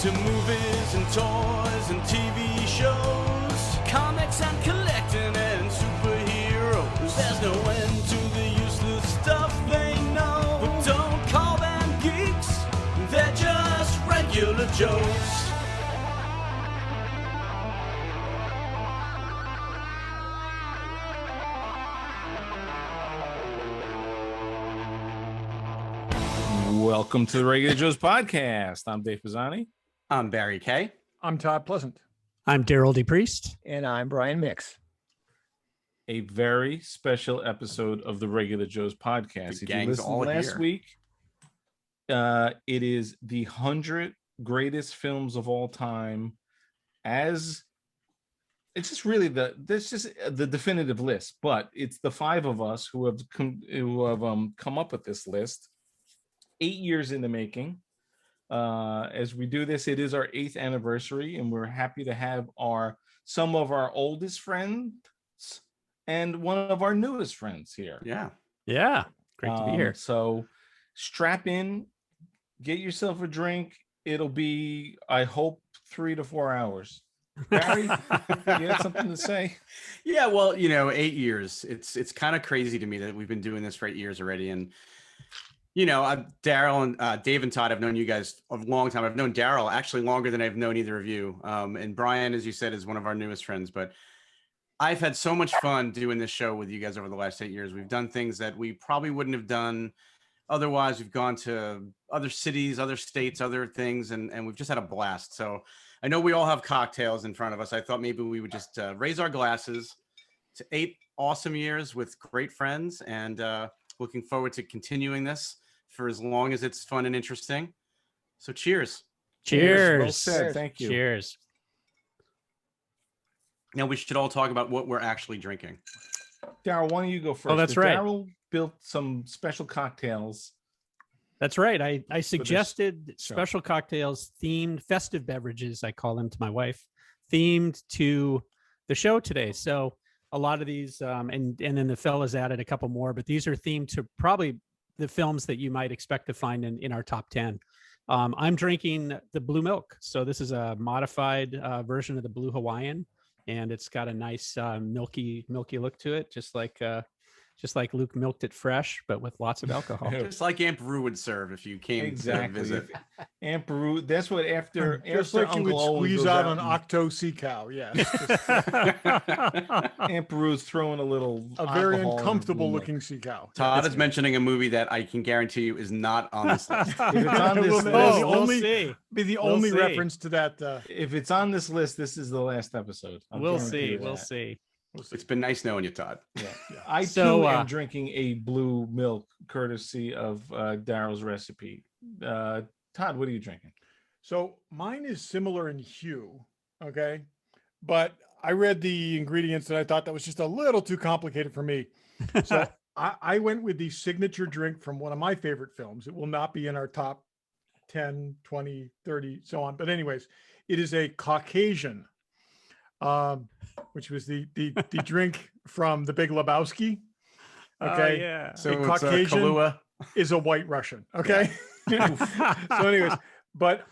to movies and toys and TV shows, comics and collecting and superheroes. There's no end to the useless stuff they know. But don't call them geeks, they're just regular Joes. Welcome to the Regular Joe's podcast. I'm Dave Pisani. I'm Barry Kay. I'm Todd Pleasant. I'm Derryl DePriest. And I'm Brian Mix. A very special episode of the Regular Joe's podcast. The If you gang's listened all last here. week, it is the 100 greatest films of all time. As it's just really the definitive list, but it's the five of us who have come up with this list. 8 years in the making. As we do this, it is our 8th anniversary, and we're happy to have some of our oldest friends and one of our newest friends here. Yeah. Great to be here. So strap in, get yourself a drink. It'll be, I hope, 3 to 4 hours. Barry, you have something to say? Yeah, well, 8 years. It's kind of crazy to me that we've been doing this for 8 years already. And Derryl and Dave and Todd, I've known you guys a long time. I've known Derryl actually longer than I've known either of you. And Brian, as you said, is one of our newest friends. But I've had so much fun doing this show with you guys over the last 8 years. We've done things that we probably wouldn't have done otherwise. We've gone to other cities, other states, other things, and we've just had a blast. So I know we all have cocktails in front of us. I thought maybe we would just raise our glasses to 8 awesome years with great friends, and looking forward to continuing this for as long as it's fun and interesting. So cheers. Cheers. Well said. Thank you. Cheers. Now we should all talk about what we're actually drinking. Darryl, why don't you go first? Oh, that's right. Darryl built some special cocktails. That's right. I suggested show. special cocktails, themed festive beverages, I call them to my wife, themed to the show today. So a lot of these, and then the fellas added a couple more, but these are themed to probably the films that you might expect to find in our top 10. I'm drinking the Blue Milk. So this is a modified version of the Blue Hawaiian, and it's got a nice milky look to it, just like Luke milked it fresh, but with lots of alcohol. Just like Aunt Beru would serve if you came to visit. Aunt Beru, that's what after Like you would Uncle Owen squeeze goes out an and- Octo Sea Cow. Yeah. Aunt Beru's throwing a little A very alcohol in her uncomfortable Blue Milk. looking sea cow. Todd is mentioning a movie that I can guarantee you is not on this list. If it's on this Will list, we'll see. Be the We'll only see. reference to that. if it's on this list, this is the last episode. I'll We'll guarantee see. you We'll that. see. It's been nice knowing you, Todd. I So, too am drinking a blue milk, courtesy of Darryl's recipe. Todd, what are you drinking? So mine is similar in hue. Okay. But I read the ingredients and I thought that was just a little too complicated for me. So I went with the signature drink from one of my favorite films. It will not be in our top 10, 20, 30, so on. But anyways, it is a Caucasian, which was the drink from The Big Lebowski. Okay. Yeah. So A it's Caucasian Kahlua. is a white Russian. Okay. So anyways, but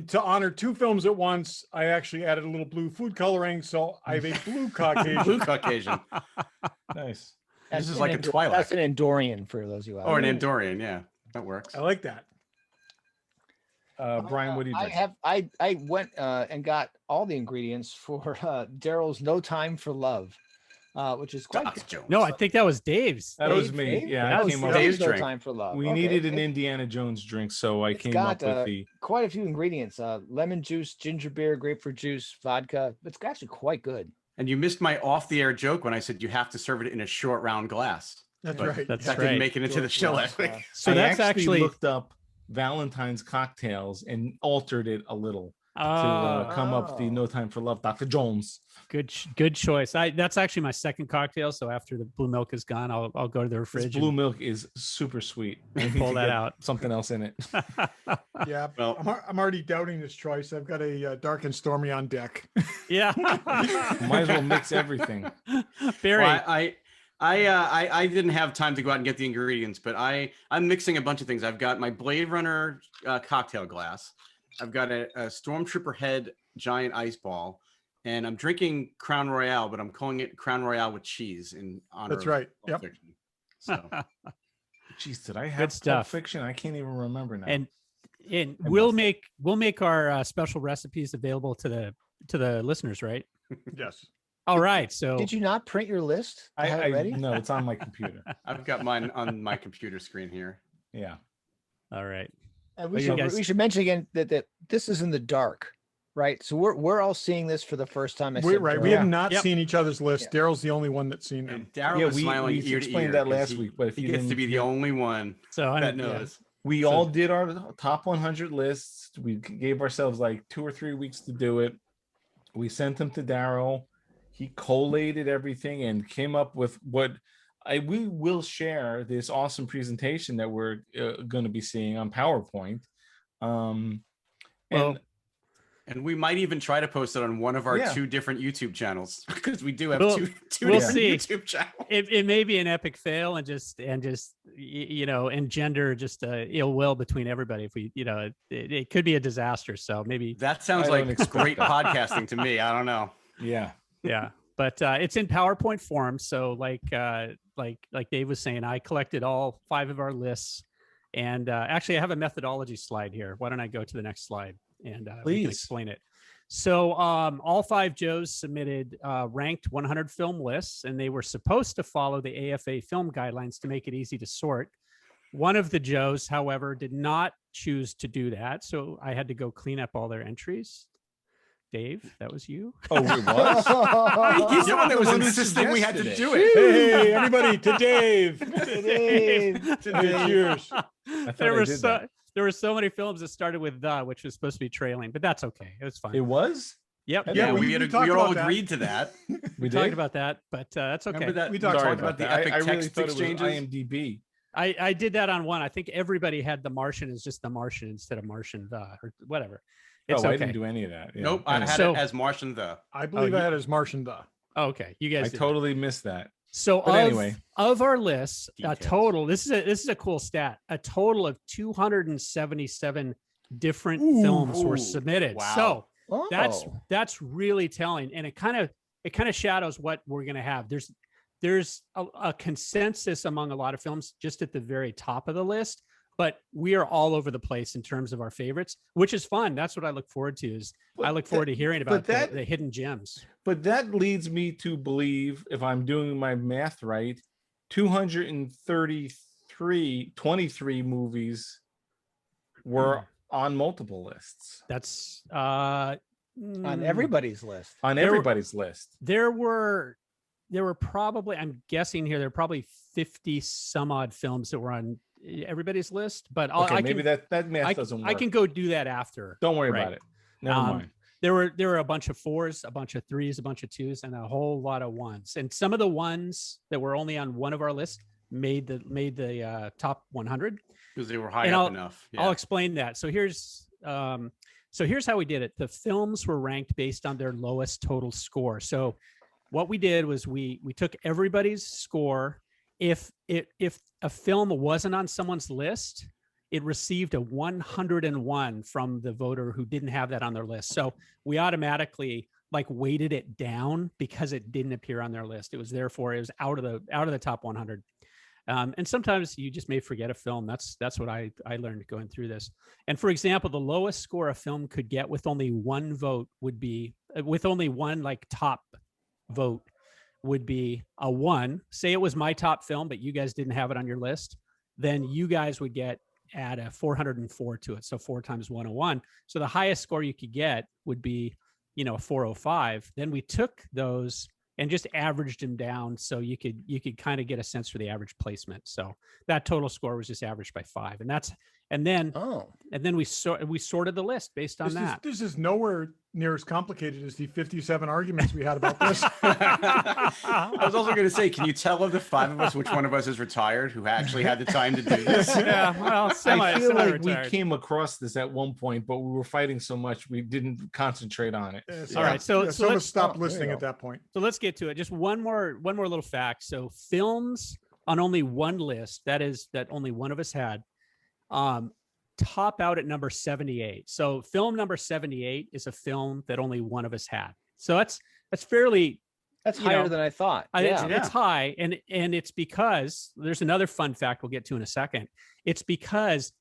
to honor 2 films at once, I actually added a little blue food coloring. So I have a blue Caucasian. Blue Caucasian. Nice. This is like a Twilight. That's an Andorian for those who Or an Andorian. Yeah, that works. I like that. Brian, what do you drink? I went and got all the ingredients for Daryl's No Time for Love, which is quite Doc good. Jones. No, I think that was Dave's. That was me. Dave? Yeah, That I was came up. Dave's No drink. Time for Love. We Okay, needed an it- Indiana Jones drink, so I it's came got, up with the. quite a few ingredients: lemon juice, ginger beer, grapefruit juice, vodka. It's actually quite good. And you missed my off-the-air joke when I said you have to serve it in a short round glass. That's But right. That's that right. didn't make it into the show George last week. Ross, So I that's actually looked up Valentine's cocktails and altered it a little to come up the Oh. No Time for Love, Dr. Jones. good choice. That's actually my second cocktail. So after the blue milk is gone, I'll go to the This fridge. blue milk is super sweet. I need Pull to that get out. Something else in it. Yeah. Well- I'm already doubting this choice. I've got a dark and stormy on deck. Yeah. Might as well mix everything. Very. Well, I didn't have time to go out and get the ingredients, but I'm mixing a bunch of things. I've got my Blade Runner cocktail glass. I've got a Stormtrooper head giant ice ball, and I'm drinking Crown Royale, but I'm calling it Crown Royale with cheese in honor That's of right. Pulp Yep. Fiction. So Jeez, did I have Pulp stuff. Fiction? I can't even remember now. And I we'll must make our special recipes available to the listeners, right? Yes. All right. So Did you not print your list? To have it ready? No, it's on my computer. I've got mine on my computer screen here. Yeah. all right. And Well, you guys- we should mention again that this is in the dark, right? So we're all seeing this for the first time. We're right. We Daryl. have not Yep. seen each other's list. Yeah. Daryl's the only one that's seen them. And Daryl Yeah, was we smiling ear to explained ear that 'cause last week, but if he you gets to didn't be the hear- only one So that I'm, knows. We all did our top 100 lists. We gave ourselves like 2 or 3 weeks to do it. We sent them to Daryl. He collated everything and came up with what we will share this awesome presentation that we're going to be seeing on PowerPoint. Well, And we might even try to post it on one of our Yeah. 2 different YouTube channels because we do have We'll- two we'll different see. YouTube channels. it may be an epic fail and just engender just ill will between everybody if we it could be a disaster. So maybe That sounds I don't like expect great that. podcasting to me. I don't know. Yeah. yeah. But it's in PowerPoint form. So like Dave was saying, I collected all 5 of our lists, and actually I have a methodology slide here. Why don't I go to the next slide and we can Please. explain it. So all 5 Joes submitted ranked 100 film lists, and they were supposed to follow the AFA film guidelines to make it easy to sort. One of the Joes, however, did not choose to do that. So I had to go clean up all their entries. Dave, that was you. Oh, it was? He's the one that was one who insisting we had to suggested do it. it. Hey, everybody, to Dave. Dave. Cheers. I thought there I were did so that. there were so many films that started with the, which was supposed to be trailing, but that's okay. It was fine. It was? Yep. Yeah, Yeah, we we talked all about that. agreed to that. We talked did? about that, but that's okay. Remember that? We talked Sorry about the that. epic I really text thought it was exchanges. IMDb. I did that on one. I think everybody had The Martian as just The Martian instead of Martian or whatever. It's I okay. didn't do any of that. Yeah. Nope, I had So- it as Martian the. I believe you- I had as Martian the. Oh, okay, you guys I did. totally missed that. So But anyway. of our lists, a Details. total. This is a cool stat. A total of 277 different Ooh. films were Ooh, submitted. wow. So that's really telling, and it kind of shadows what we're going to have. There's a consensus among a lot of films just at the very top of the list, but we are all over the place in terms of our favorites, which is fun. That's what I look forward to. I look forward to hearing about the hidden gems. But that leads me to believe, if I'm doing my math right, 23 movies were on multiple lists. That's on everybody's list. On There were- everybody's list. There were probably, I'm guessing here, there are probably 50 some odd films that were on everybody's list, but Okay, maybe that math doesn't work. I can go do that after. Don't worry Right. about it. Never mind. There were a bunch of 4s, a bunch of 3s, a bunch of 2s, and a whole lot of 1s. And some of the ones that were only on one of our lists made the top 100. Because they were high And up enough. Yeah. I'll explain that. So here's how we did it. The films were ranked based on their lowest total score. So what we did was we took everybody's score. If a film wasn't on someone's list, it received a 101 from the voter who didn't have that on their list. So we automatically weighted it down because it didn't appear on their list. It was out of the top 100. And sometimes you just may forget a film. That's what I learned going through this. And for example, the lowest score a film could get with only one vote would be with only one top vote would be a 1. Say it was my top film, but you guys didn't have it on your list. Then you guys would add a 404 to it. So 4 times 101. So the highest score you could get would be, a 405. Then we took those and just averaged them down so you could kind of get a sense for the average placement. So that total score was just averaged by 5. And then we sorted the list based on that. This is nowhere near as complicated as the 57 arguments we had about this. I was also going to say, can you tell of the 5 of us which one of us is retired who actually had the time to do this? Yeah, well, I feel like we semi-retired. came across this at one point, but we were fighting so much we didn't concentrate on it. All right, so some of us let's stopped there you listening go. at that point. So let's get to it. Just one more little fact. So films on only one list, that only one of us had, top out at number 78. So film number 78 is a film that only one of us had. So that's fairly, That's you higher know, than I thought. it's high. And it's because there's another fun fact we'll get to in a second. It's because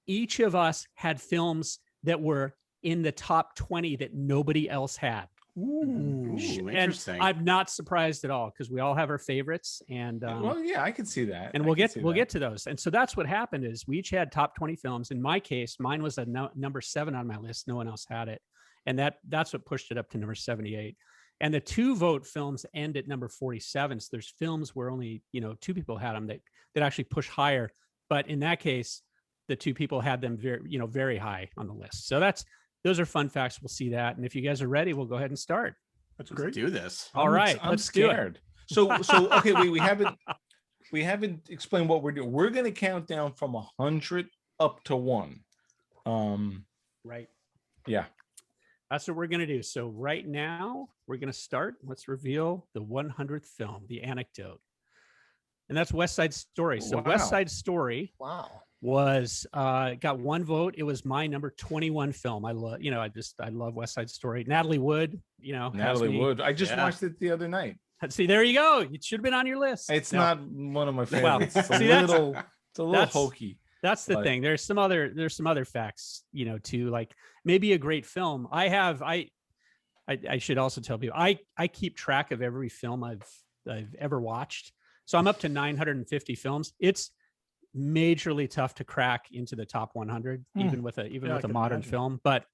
each of us had films that were in the top 20 that nobody else had. Ooh, And interesting. I'm not surprised at all because we all have our favorites, and Well, yeah, I can see that. and I we'll can get see we'll that. get to those. And so that's what happened is we each had top 20 films. In my case, mine was a number 7 on my list. No one else had it, and that's what pushed it up to number 78. And the 2 vote films end at number 47. So there's films where only 2 people had them that actually push higher. But in that case, the 2 people had them very high on the list. So those are fun facts. We'll see that. And if you guys are ready, we'll go ahead and start. That's Let's great. do this. All right, I'm let's do it. scared. So okay, wait, we haven't explained what we're doing. We're gonna count down from 100 up to 1. Right. Yeah. That's what we're going to do. So right now we're going to start. Let's reveal the 100th film, The Anecdote. And that's West Side Story. So Wow. West Side Story Wow. was got 1 vote. It was my number 21 film. I love, I love West Side Story. Natalie Wood, has Natalie me- Wood. I just Yeah. watched it the other night. See, there you go. It should have been on your list. It's No, not one of my Well, favorites. It's a see, that's- little that's- hokey. That's the but- thing. There's some other facts, too, like maybe a great film. I should also tell people I keep track of every film I've ever watched. So I'm up to 950 films. It's majorly tough to crack into the top 100, even with a I can modern imagine. film. But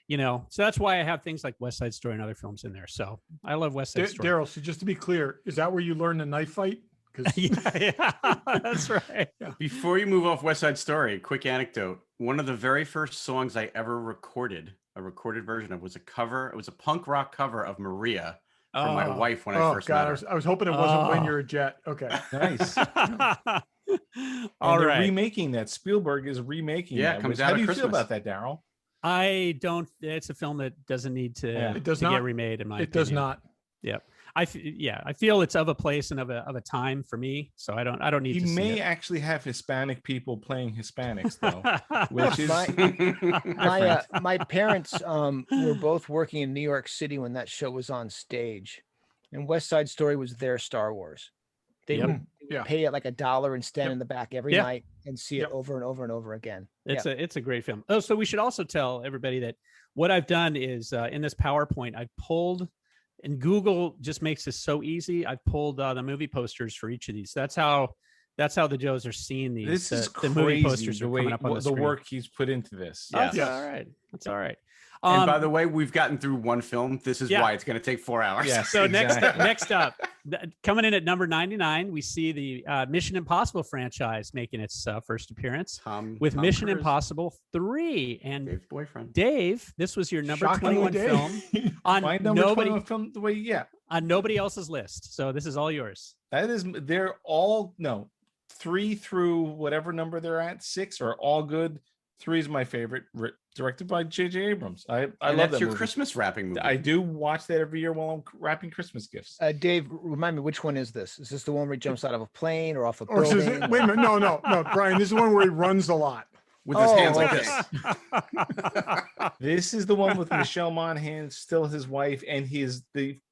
so that's why I have things like West Side Story and other films in there. So I love West Side Story. Derryl, so just to be clear, is that where you learn the knife fight? Because yeah, that's right. Before you move off West Side Story, quick anecdote. One of the very first songs I ever recorded, a recorded version of, was a cover. It was a punk rock cover of Maria from my wife when I oh first god, met her. I was hoping it wasn't When Oh. You're a Jet. Okay. Nice. All And they're right. remaking that. Spielberg is remaking Yeah, that. it comes How out do at you feel Christmas. about that, Daryl? I don't. It's a film that doesn't need to, Yeah. It does to not. get remade. In my It does opinion. not. Yep. I feel it's of a place and of a time for me. So I don't need He to see may it. actually have Hispanic people playing Hispanics though, which is My parents were both working in New York City when that show was on stage, and West Side Story was their Star Wars. They Yep. would Yeah. pay it like $1 and stand Yep. in the back every Yep. night and see it Yep. over and over and over again. It's a great film. Oh, so we should also tell everybody that what I've done is in this PowerPoint, I've pulled, and Google just makes this so easy. I've pulled the movie posters for each of these. That's how the Joes are seeing these. this is the movie crazy. posters The are way coming up on the screen. work he's put into this. Oh, that's Yes. all right. That's all right. And by the way, we've gotten through 1 film. This is Yeah. why it's going to take 4 hours. Yes. So Exactly. next up, coming in at number 99, we see the Mission Impossible franchise making its first appearance with Tom Mission Cruise, Impossible 3. And Dave's boyfriend. Dave, this was your number Shockingly, 21 Dave. film on My number nobody 21 film the way, yeah. on nobody else's list. So this is all yours. That is, they're all, no, 3 through whatever number they're at, 6 are all good. 3 is my favorite, directed by J.J. Abrams. I And love that's that your movie. Christmas wrapping movie. I do watch that every year while I'm wrapping Christmas gifts. Dave, remind me, which one is this? Is this the one where he jumps out of a plane or off a Or is building? it, wait a minute. No, Brian. This is one where he runs a lot. with his hands like okay. this. This is the one with Michelle Monaghan, still his wife, and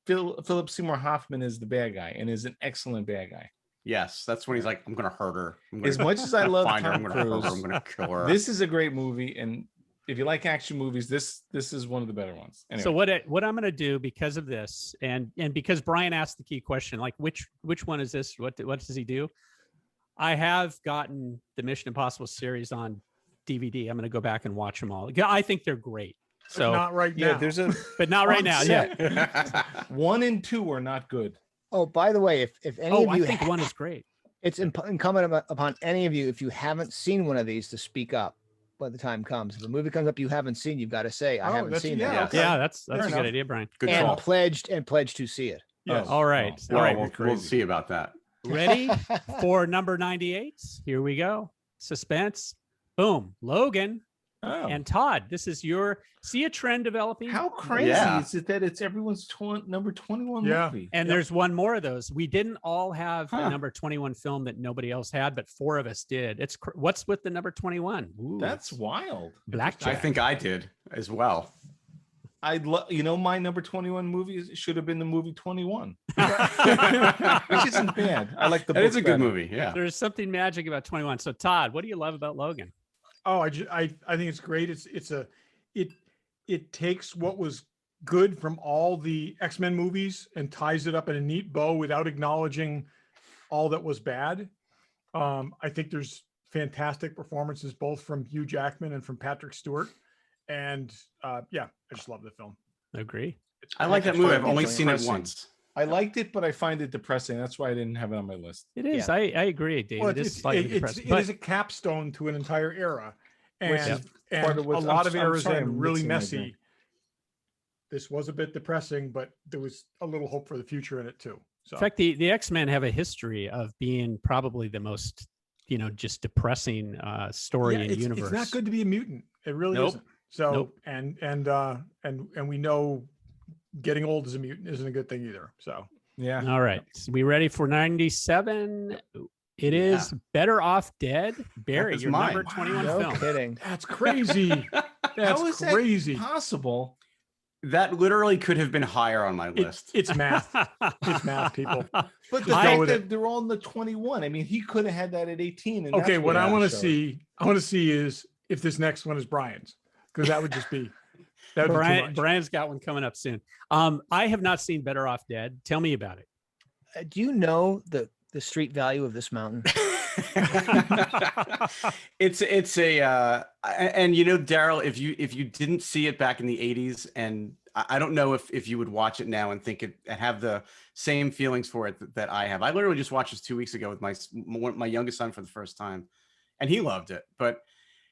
Philip Seymour Hoffman is the bad guy and is an excellent bad guy. Yes, that's when he's like, I'm going to hurt her. I'm gonna As much as I love find her, Tom I'm going to hurt her. Cruise, I'm going to kill her. this is a great movie, and if you like action movies, this is one of the better ones. Anyway, So what I'm going to do because of this, and because Brian asked the key question, like which one is this? What does he do? I have gotten the Mission Impossible series on DVD. I'm going to go back and watch them all. I think they're great. So, Not right now. yeah, there's a but not right now. Yeah. set. 1 and 2 are not good. Oh, by the way, if any Oh, of I you, think one is great. it's incumbent upon any of you, if you haven't seen one of these, to speak up when the time comes. If a movie comes up you haven't seen, you've got to say, I Oh, haven't that's- seen yeah, that. okay. Yeah, that's Fair a good enough. idea, Brian. Good And call. pledged to see it. Yes. All right. Oh, All right. We'll crazy. see about that. Ready for number 98? Here we go. Suspense. Boom. Logan. Oh. And Todd, this is your see a trend developing. How crazy Yeah. is it that it's everyone's number 21 Yeah. movie? And there's one more of those. We didn't all have a Huh. number 21 film that nobody else had, but 4 of us did. It's what's with the number 21? Ooh, That's wild. blackjack. I think I did as well. I'd love, my number 21 movie should have been the movie 21, which isn't bad. I like the That book is a good better. movie. Yeah. There's something magic about 21. So Todd, what do you love about Logan? Oh, I think it's great. It takes what was good from all the X-Men movies and ties it up in a neat bow without acknowledging all that was bad. I think there's fantastic performances both from Hugh Jackman and from Patrick Stewart. And I just love the film. Agree. I like that movie. I've only It's seen it depressing. once. I liked it, but I find it depressing. That's why I didn't have it on my list. It is. Yeah. I agree, David. Well, it is slightly depressing. it but is a capstone to an entire era. Which And, is and part of a what's- lot I'm of sorry, eras I'm end really mixing my messy. drink. This was a bit depressing, but there was a little hope for the future in it too. So in fact, the X-Men have a history of being probably the most, just depressing story in it's, universe. it's not good to be a mutant. It really Nope. isn't. So Nope. and we know getting old as a mutant isn't a good thing either. So Yeah. All right. So we ready for 97? It is Better Off Dead. Barry, That's your mine. number 21 No film. kidding. that's crazy. How That's is that crazy. possible? That literally could have been higher on my list. It's math. It's math, people. But the Just go fact with that it. they're all in the 21. I mean, he could have had that at 18. And Okay, that's what I it want to showed. see, is if this next one is Brian's, because that would just be that would be too much. Brian's got one coming up soon. I have not seen Better Off Dead. Tell me about it. Do you know the street value of this mountain? It's a and Derryl, if you didn't see it back in the 80s, and I don't know if you would watch it now and think it and have the same feelings for it that I have. I literally just watched this 2 weeks ago with my youngest son for the first time, and he loved it. But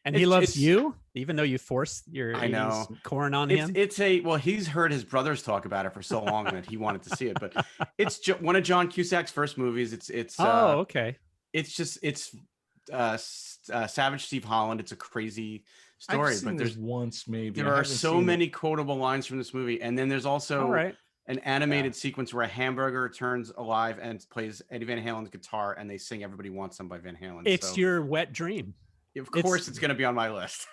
And he It's- loves it's- you, even though you forced your I know. 80s corn on him. he's heard his brothers talk about it for so long that he wanted to see it. But it's one of John Cusack's first movies. It's Okay. it's Savage Steve Holland. It's a crazy story, I've seen but this once maybe. there I are haven't so seen it. many quotable lines from this movie. And then there's also All right. an animated sequence where a hamburger turns alive and plays Eddie Van Halen's guitar, and they sing "Everybody Wants Some" by Van Halen. It's So, your wet dream. of course, it's going to be on my list.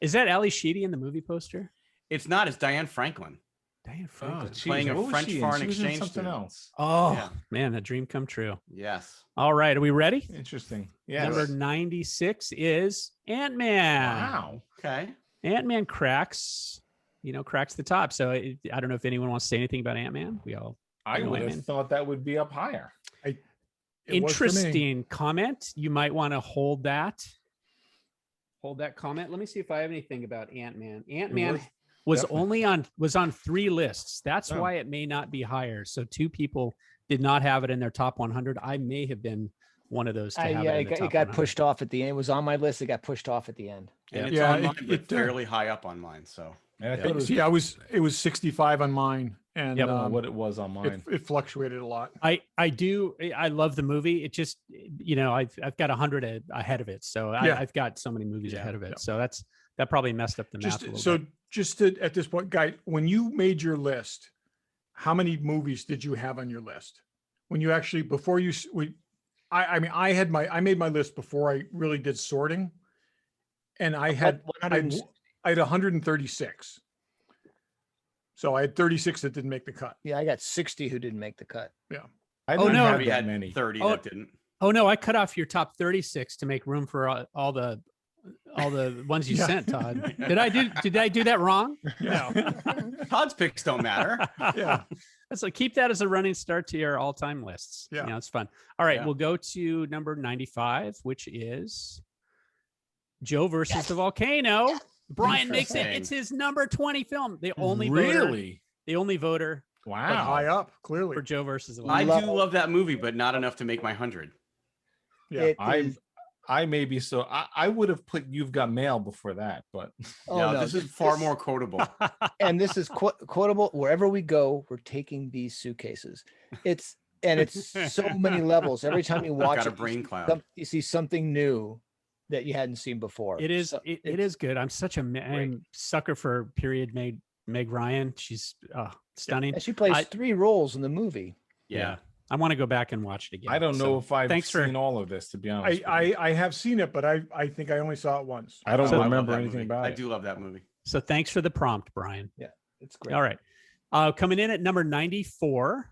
Is that Ali Sheedy in the movie poster? It's not. It's Diane Franklin. Diane Oh, Franklin. geez, playing a what was French she in? foreign She was in exchange something student. else. Oh, Yeah. man, a dream come true. Yes. All right. Are we ready? Interesting. Yeah. Number 96 is Ant-Man. Wow. Okay. Ant-Man cracks the top. So I don't know if anyone wants to say anything about Ant-Man. I know would Ant-Man. have thought that would be up higher. It was for me. Interesting comment. You might want to hold that comment. Let me see if I have anything about Ant-Man. Ant-Man was definitely. was on 3 lists. That's Oh. why it may not be higher. So 2 people did not have it in their top 100. I may have been one of those to have it in the top It got 100. pushed off at the end. It was on my list. It got pushed off at the end. And it's Yeah, on mine, but it, fairly high up on mine. So And I thought it was, See, it was 65 on mine, and I don't know what it was on mine. it fluctuated a lot. I love the movie. It just, I've got 100 ahead of it. So Yeah. I've got so many movies Yeah, ahead of it. yeah. So that probably messed up the math a little So bit. just to, at this point, Guy, when you made your list, how many movies did you have on your list? When you actually, before you, I made my list before I really did sorting, and I had 136. So I had 36 that didn't make the cut. Yeah, I got 60 who didn't make the cut. I Oh, didn't no. have we that had many. 30 Oh. that didn't. Oh no, I cut off your top 36 to make room for all the ones you Yeah. sent, Todd. Did I do that wrong? Yeah. Todd's picks don't matter. Yeah. So keep that as a running start to your all-time lists. Yeah. It's fun. All right, Yeah. we'll go to number 95, which is Joe versus the Volcano. Brian makes it. Interesting. It's his number 20 film. The only Really? voter But high Wow. up, clearly. for Joe versus the I Volcano. do love that movie, but not enough to make my 100. Yeah. It I is- I maybe so. I would have put You've Got Mail before that, but oh, no, no, this is far more quotable. and this is quotable. Wherever we go, we're taking these suitcases. It's so many levels. Every time you watch Got a it, brain cloud. you see something new that you hadn't seen before. It is. So It is good. I'm such a I'm sucker for period Meg Ryan. She's stunning. And she plays 3 roles in the movie. Yeah. I want to go back and watch it again. I don't know if I've thanks seen all of this, to be honest. I have seen it, but I think I only saw it once. I don't I love remember that anything movie. about I it. do love that movie. So thanks for the prompt, Brian. Yeah, it's great. All right. Coming in at number 94,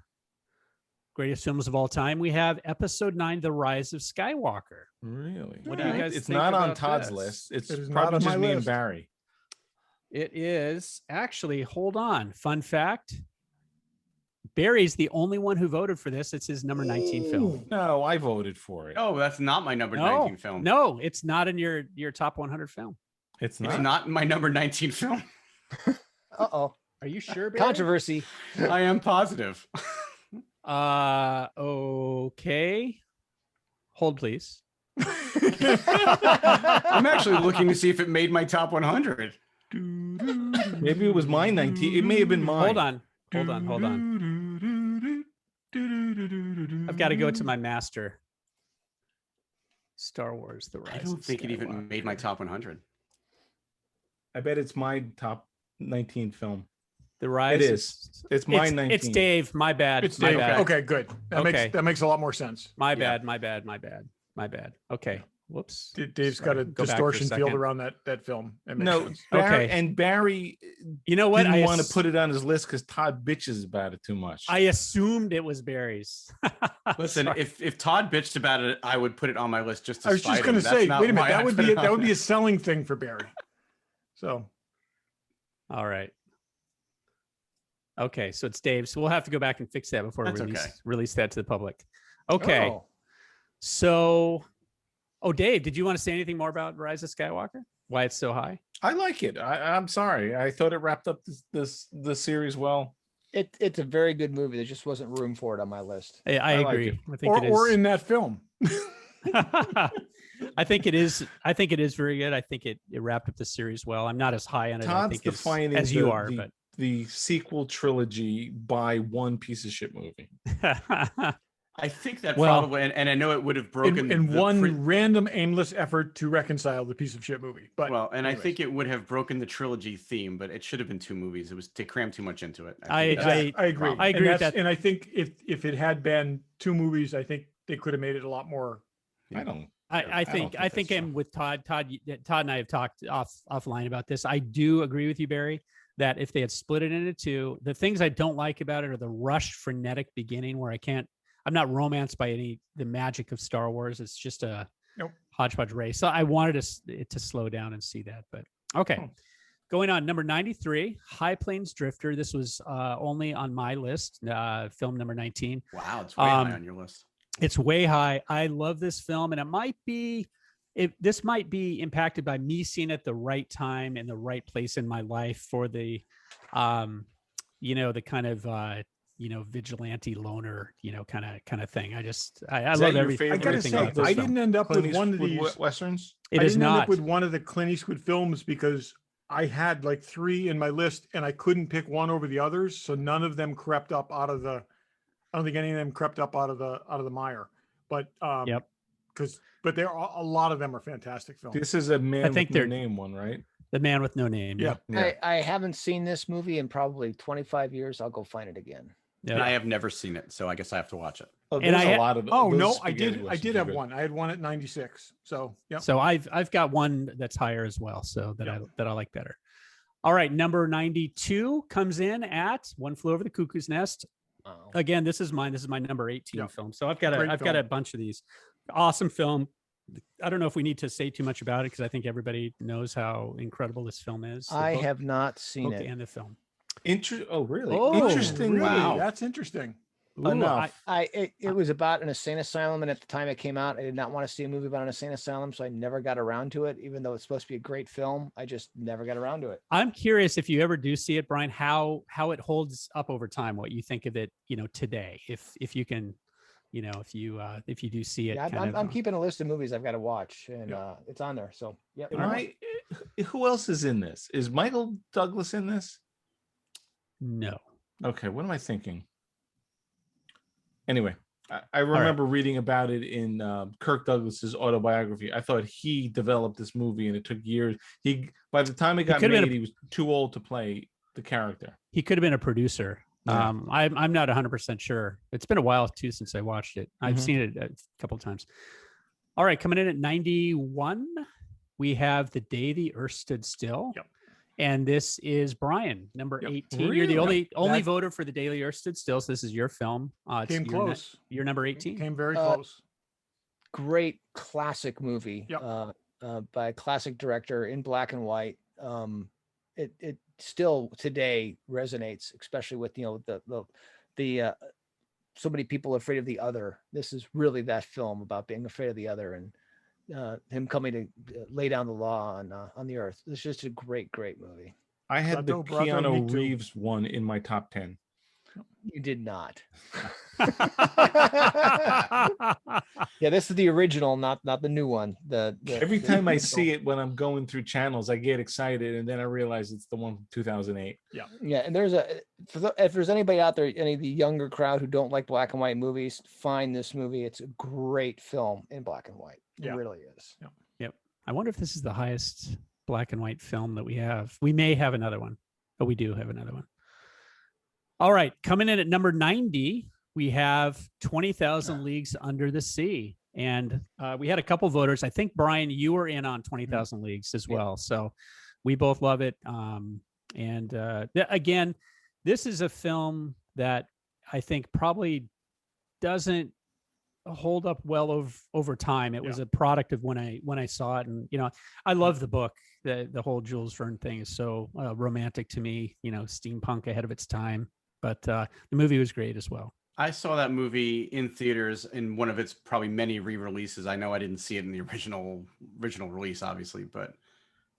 greatest films of all time, we have Episode 9, The Rise of Skywalker. Really? What do you guys It's think not on about Todd's this? list. It's It is not probably on just my me and list. Barry. It is actually, hold on. Fun fact. Barry's the only one who voted for this. It's his number 19 film. No, I voted for it. Oh, that's not my number 19 film. No, it's not in your top 100 film. It's It's not. not my number 19 film. Uh-oh. Are you sure, Barry? Controversy. I am positive. Okay. Hold, please. I'm actually looking to see if it made my top 100. Maybe it was my 19. It may have been mine. Hold on. I've got to go to my master. Star Wars: The Rise. I don't of think it even Skywalker. made my top 100. I bet it's my top 19 film. The Rise. It is. It's my 19. It's Dave. My bad. It's my Dave. bad. Okay, good. That makes a lot more sense. My Yeah. bad. My bad. Okay. Whoops. Dave's got a Go back for a distortion field second. around that film. That makes No, sense. Barry, Okay. and Barry You know what? didn't want to put it on his list because Todd bitches about it too much. I assumed it was Barry's. Listen, Sorry. if Todd bitched about it, I would put it on my list just to I was just going to say, wait a minute, that would be a selling thing for Barry. So All right. Okay, so it's Dave. So we'll have to go back and fix that before That's we okay. release that to the public. Okay. Oh. So, Dave, did you want to say anything more about Rise of Skywalker? Why it's so high? I like it. I'm sorry. I thought it wrapped up the series well. It's a very good movie. There just wasn't room for it on my list. I like agree. it. I think it is. or in that film. I think it is. I think it is very good. I think it wrapped up the series well. I'm not as high on it. I Todd's think defining as you are, the sequel trilogy by one piece of shit movie. but I think that Well- probably, and I know it would have broken in the one random aimless effort to reconcile the piece of shit movie. But well, and anyways. I think it would have broken the trilogy theme, but it should have been 2 movies. It was to cram too much into it. I think that's the I agree. problem. I agree with that. And I think if it had been 2 movies, I think they could have made it a lot more. I don't. I think I'm with Todd. Todd and I have talked offline about this. I do agree with you, Barry, that if they had split it into 2, the things I don't like about it are the rushed, frenetic beginning where I'm not romanced by the magic of Star Wars. It's just a Nope. hodgepodge race. So I wanted it to slow down and see that. But okay. Going on, number 93, High Plains Drifter. This was only on my list, film number 19. Wow, it's way high on your list. It's way high. I love this film, and this might be impacted by me seeing it at the right time and the right place in my life for the, the kind of, vigilante loner, kind of thing. I Is love that your everything. I gotta everything say, about this I film? didn't end up Clint with one of Eastwood these. westerns. It I is didn't end not. up with one of the Clint Eastwood films because I had like 3 in my list and I couldn't pick one over the others. So none of them crept up out of the. I don't think any of them crept up out of the mire. But Yep. But there are a lot of them are fantastic films. This is a man think with no they're- name one, right? The Man with No Name. Yeah. I haven't seen this movie in probably 25 years. I'll go find it again. And I have never seen it, so I guess I have to watch it. Oh, And there's I a ha- lot of. Oh those no, I spaghetti did westerns are have good. one. I had one at 96. So yeah. So I've got one that's higher as well. So that I like better. All right. Number 92 comes in at One Flew Over the Cuckoo's Nest. Oh. Again, this is mine. This is my number 18 Yeah. film. So I've got Great got a film. bunch of these. Awesome film. I don't know if we need to say too much about it because I think everybody knows how incredible this film is. The I book- have not seen book it. and the film. Oh, really? Oh, Interesting. Really? Wow. That's interesting. Ooh, Enough. It was about an insane asylum, and at the time it came out, I did not want to see a movie about an insane asylum, so I never got around to it. Even though it's supposed to be a great film, I just never got around to it. I'm curious if you ever do see it, Brian, how it holds up over time. What you think of it, today, if you can, if you do see it. Yeah, I'm keeping a list of movies I've got to watch, and it's on there. So yeah. Who else is in this? Is Michael Douglas in this? No. Okay, what am I thinking? Anyway, I remember reading about it in Kirk Douglas's autobiography. I thought he developed this movie, and it took years. By the time it got made, he was too old to play the character. He could have been a producer. Yeah. I'm not 100% sure. It's been a while too since I watched it. I've seen it a couple of times. All right, coming in at 91, we have The Day the Earth Stood Still. Yep. And this is Brian, number 18. Really? You're the only voter for The Day the Earth Stood Still, so this is your film. Came close. You're number 18. Came very close. Great classic movie by a classic director in black and white. It still today resonates, especially with the so many people afraid of the other. This is really that film about being afraid of the other and him coming to lay down the law on the earth. It's just a great movie. I had the Keanu Reeves one in my top 10. You did not. Yeah, this is the original, not the new one. Every time I see it when I'm going through channels, I get excited, and then I realize it's the one from 2008. Yeah. And if there's anybody out there, any of the younger crowd who don't like black and white movies, find this movie. It's a great film in black and white. It really is. Yep. I wonder if this is the highest black and white film that we have. We may have another one, but we do have another one. All right, coming in at number 90, we have 20,000 Leagues Under the Sea. And we had a couple voters. I think, Brian, you were in on 20,000 Leagues as well. So we both love it. Again, this is a film that I think probably doesn't hold up well over time. It was a product of when I saw it. And, I love the book. The whole Jules Verne thing is so romantic to me, steampunk ahead of its time. But the movie was great as well. I saw that movie in theaters in one of its probably many re-releases. I know I didn't see it in the original release, obviously, but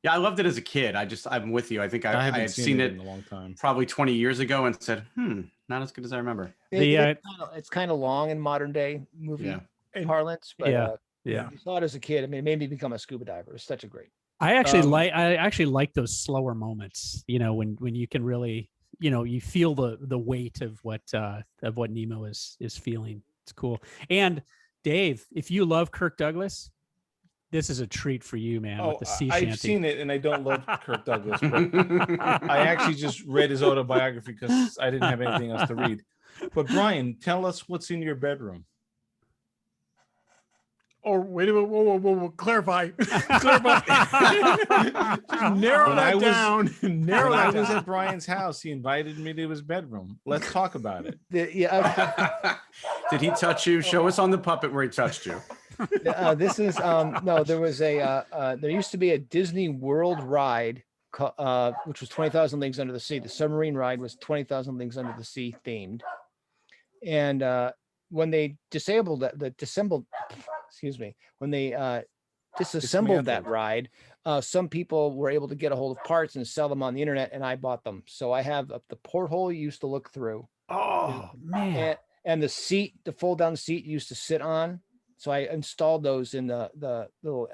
yeah, I loved it as a kid. I'm with you. I think I had seen it in a long time, probably 20 years ago, and said, not as good as I remember. It's kind of long in modern day movie parlance, but you saw it as a kid. I mean, it made me become a scuba diver. It's such a great. I actually like those slower moments. When you can really. You feel the weight of what Nemo is feeling. It's cool. And Dave, if you love Kirk Douglas, this is a treat for you, man. With the sea shanty. I've seen it, and I don't love Kirk Douglas, but I actually just read his autobiography because I didn't have anything else to read. But Brian, tell us what's in your bedroom. Oh, wait a minute. Whoa. Clarify. Clarify. Just narrow that down. When I was at Brian's house, he invited me to his bedroom. Let's talk about it. Did he touch you? Show us on the puppet where he touched you. This is no. There was there used to be a Disney World ride, which was 20,000 Leagues Under the Sea. The submarine ride was 20,000 Leagues Under the Sea themed, and when they disassembled that ride, some people were able to get a hold of parts and sell them on the internet, and I bought them. So I have the porthole you used to look through. Oh man! And the seat, the fold down seat you used to sit on. So I installed those in the little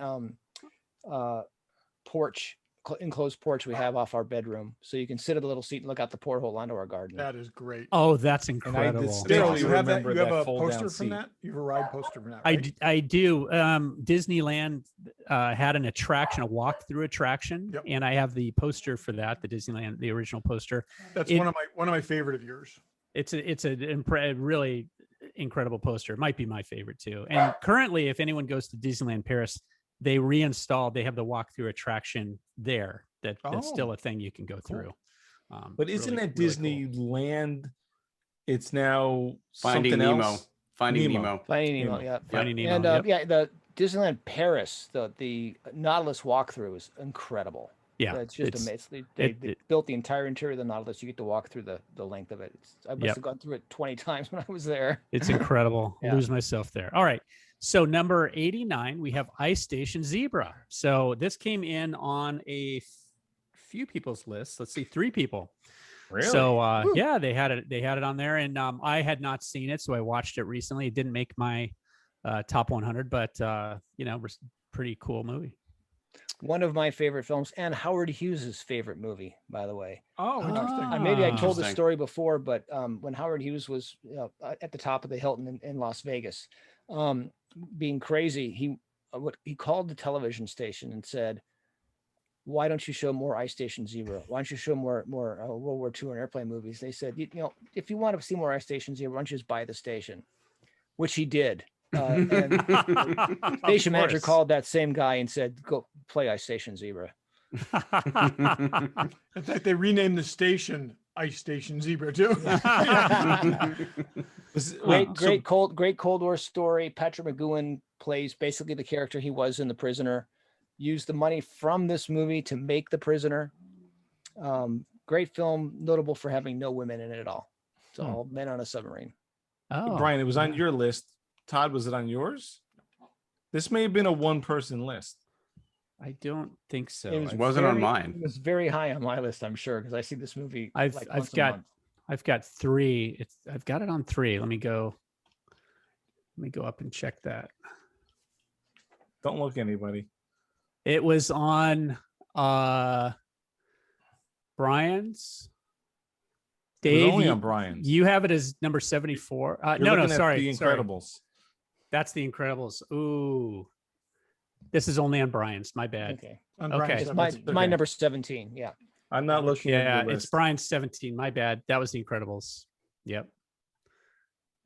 enclosed porch we have off our bedroom, so you can sit at the little seat and look out the porthole onto our garden. That is great. Oh, that's incredible. Derryl, you have that? You have a poster from that? You have a ride poster from that, right? I do. Disneyland had an attraction, a walk-through attraction, and I have the poster for that. The Disneyland, the original poster. That's one of my favorite of yours. It's a really incredible poster. It might be my favorite too. And currently, if anyone goes to Disneyland Paris, they reinstalled. They have the walk-through attraction there. That's still a thing you can go through. But isn't that Disneyland? Cool. It's now Finding something Nemo. else? Finding Nemo. Yeah. Finding Nemo. And the Disneyland Paris, the Nautilus walkthrough is incredible. Yeah, it's just amazing. They built the entire interior of the Nautilus. You get to walk through the length of it. I must have gone through it 20 times when I was there. It's incredible. I lose myself there. All right. So number 89, we have Ice Station Zebra. So this came in on a few people's lists. Let's see, 3 people. Really? So yeah, they had it on there, and I had not seen it, so I watched it recently. It didn't make my top 100, but it was a pretty cool movie. One of my favorite films, and Howard Hughes's favorite movie, by the way. Oh, interesting. Maybe I told the Interesting. story before, but when Howard Hughes was at the top of the Hilton in Las Vegas, being crazy, he called the television station and said, "Why don't you show more Ice Station Zero? Why don't you show more World War II and airplane movies?" They said, you know, if you want to see more Ice Station Zero, why don't you just buy the station? Which he did. And the station manager called that same guy and said, "Go play Ice Station Zebra." In fact, they renamed the station Ice Station Zebra too. Great Cold War story. Patrick McGowan plays basically the character he was in The Prisoner. Used the money from this movie to make The Prisoner. Great film, notable for having no women in it at all. It's all men on a submarine. Oh, Brian, it was on your list. Todd, was it on yours? This may have been a one-person list. I don't think so. It wasn't on mine. It was very high on my list, I'm sure, because I see this movie. I've got 3. I've got it on 3. Let me go up and check that. Don't look anybody. It was on Brian's. Dave, It was only on Brian's. You have it as number 74. You're No, looking at sorry. The Incredibles. That's The Incredibles. Ooh. This is only on Brian's. My bad. Okay. On Okay. Brian's It's my episode. number 17. Yeah. I'm not looking at Yeah, your it's list. Brian's 17. My bad. That was The Incredibles. Yep.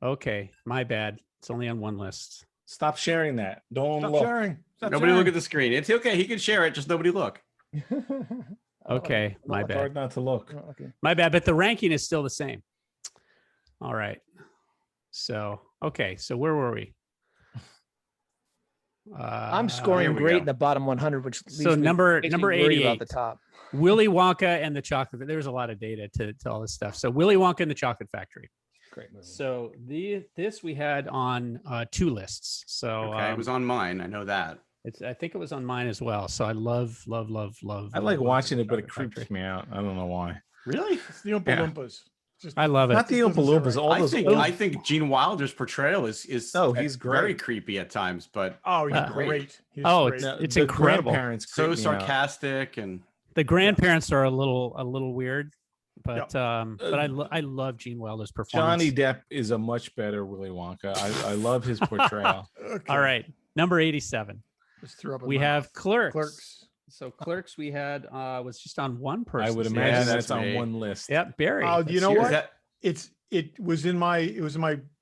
Okay. My bad. It's only on one list. Stop sharing that. Don't Stop look. sharing. Stop Nobody sharing. look at the screen. It's okay. He can share it. Just nobody look. Okay. My It's bad. hard not to look. Okay. My bad. But the ranking is still the same. All right. So, okay. So where were we? I'm scoring here we great go. in the bottom 100, which leaves So me- number makes me worried 88. about the top. Willy Wonka and the Chocolate. There's a lot of data to all this stuff. So Willy Wonka and the Chocolate Factory. Great movie. So this we had on 2 lists. So Okay, it was on mine. I know that. I think it was on mine as well. So I love. I like watching it, but it Chocolate creeps Factory. me out. I don't know why. Really? It's the Oompa Yeah. Loompas. Just I love it. Not the It Oompa doesn't Loompas. sit All I those. think Gene Wilder's portrayal is he's very great. creepy at times, but oh, he's Uh, great. He's oh, great. it's the incredible. grandparents so creep me out. sarcastic and The grandparents are a little weird, but Yep. but I love Gene Wilder's performance. Johnny Depp is a much better Willy Wonka. I love his portrayal. Okay. All right, number 87. Just threw up in We my have mouth. Clerks. Clerks. So Clerks we had was just on one person. I would so- imagine that's that's on me. one list. Yep, Barry. Oh, do you know Let's what? hear It was in my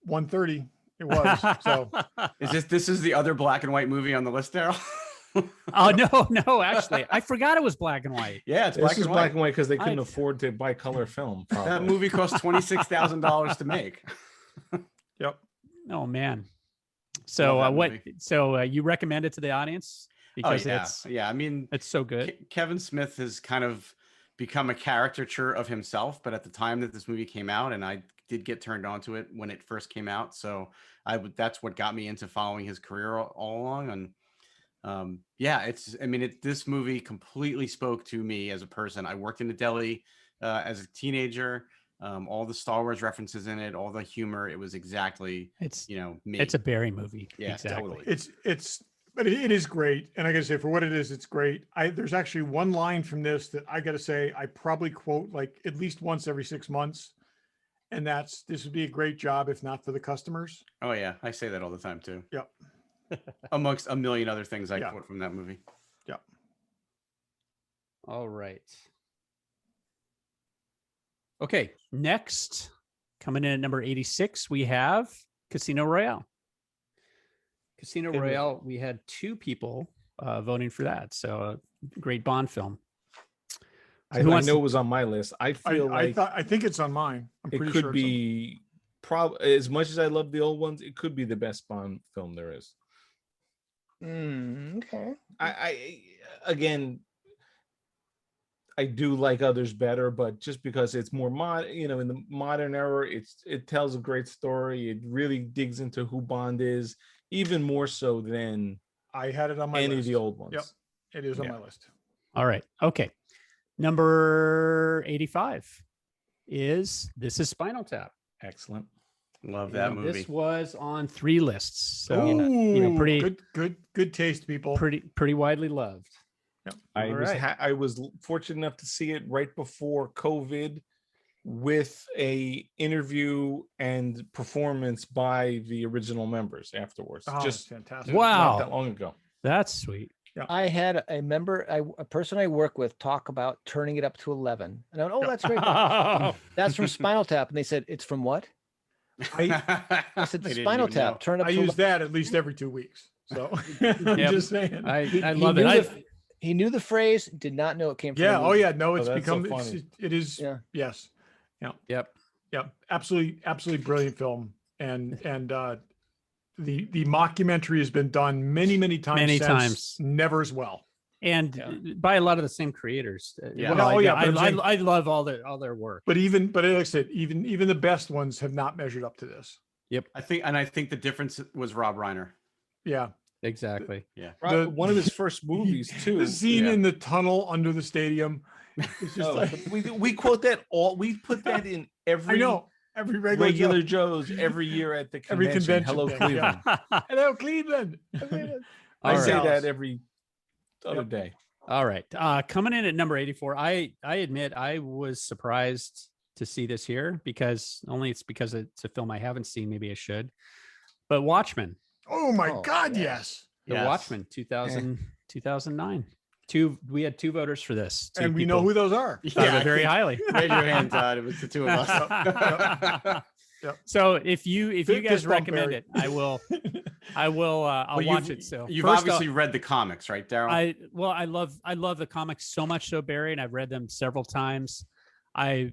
130. It was. So this is the other black and white movie on the list, Daryl? Oh no, actually, I forgot it was black and white. Yeah, it's This black is and black white. and white because they couldn't I- afford to buy color film. That probably. movie cost $26,000 to make. yep. Oh man. So Love that what? movie. So you recommend it to the audience because Yeah. I mean, it's so good. Kevin Smith has kind of become a caricature of himself, but at the time that this movie came out, and I did get turned on to it when it first came out, so that's what got me into following his career all along. And this movie completely spoke to me as a person. I worked in a deli as a teenager. All the Star Wars references in it, all the humor, it was exactly It's me. it's a Barry movie. Yeah, exactly. totally. But it is great. And I gotta say, for what it is, it's great. There's actually one line from this that I gotta say I probably quote like at least once every 6 months. And this would be a great job if not for the customers. Oh yeah, I say that all the time too. Yep. Amongst a million other things I Yeah. quote from that movie. Yep. All right. Okay, next, coming in at number 86, we have Casino Royale. Casino Good. Royale, we had 2 people voting for that. So a great Bond film. I Who know wants it to- was on my list. I feel I think it's on mine. I'm it pretty could sure be as much as I love the old ones, it could be the best Bond film there is. Okay. I again, I do like others better, but just because it's more modern, in the modern era, it tells a great story. It really digs into who Bond is, even more so than I had it on my any list. of the old ones. Yep. It is on Yeah. my list. All right. Okay. Number 85 is This Is Spinal Tap. Excellent. Love that And movie. This was on 3 lists. So Ooh, pretty good taste, people. pretty widely loved. I was fortunate enough to see it right before COVID, with a interview and performance by the original members afterwards. Oh, Just fantastic. not that long ago. That's sweet. I had a member, a person I work with, talk about turning it up to 11. And I went, oh, that's great. That's from Spinal Tap. And they said, it's from what? I said, Spinal Tap. Turn up. I use that at least every 2 weeks. So I'm just saying. I love it. He knew the phrase, did not know it came from. Yeah. Oh yeah. No, it's become. So funny. It is. Yeah. Yes. Yeah. Yep. Absolutely brilliant film. And the mockumentary has been done many times. Never as well. And by a lot of the same creators. Yeah. I love all their work. But like I said, even the best ones have not measured up to this. Yep. I think the difference was Rob Reiner. Yeah. Exactly. Yeah. One of his first movies too. The scene in the tunnel under the stadium. It's just we quote that we put that in every. I know. Every regular Joe's every year at the convention. Every convention. Hello, Cleveland. Hello, Cleveland. I say that every other day. All right. Coming in at number 84, I admit I was surprised to see this here because it's a film I haven't seen. Maybe I should. But Watchmen. Oh my God, yes. Watchmen, 2009. We had 2 voters for this. And we know who those are. Yeah, very highly. Raise your hand, Todd. It was the 2 of us. Yep. So if you guys recommend it, I'll watch it. So you've obviously read the comics, right, Derryl? I love the comics so much so, Barry, and I've read them several times. I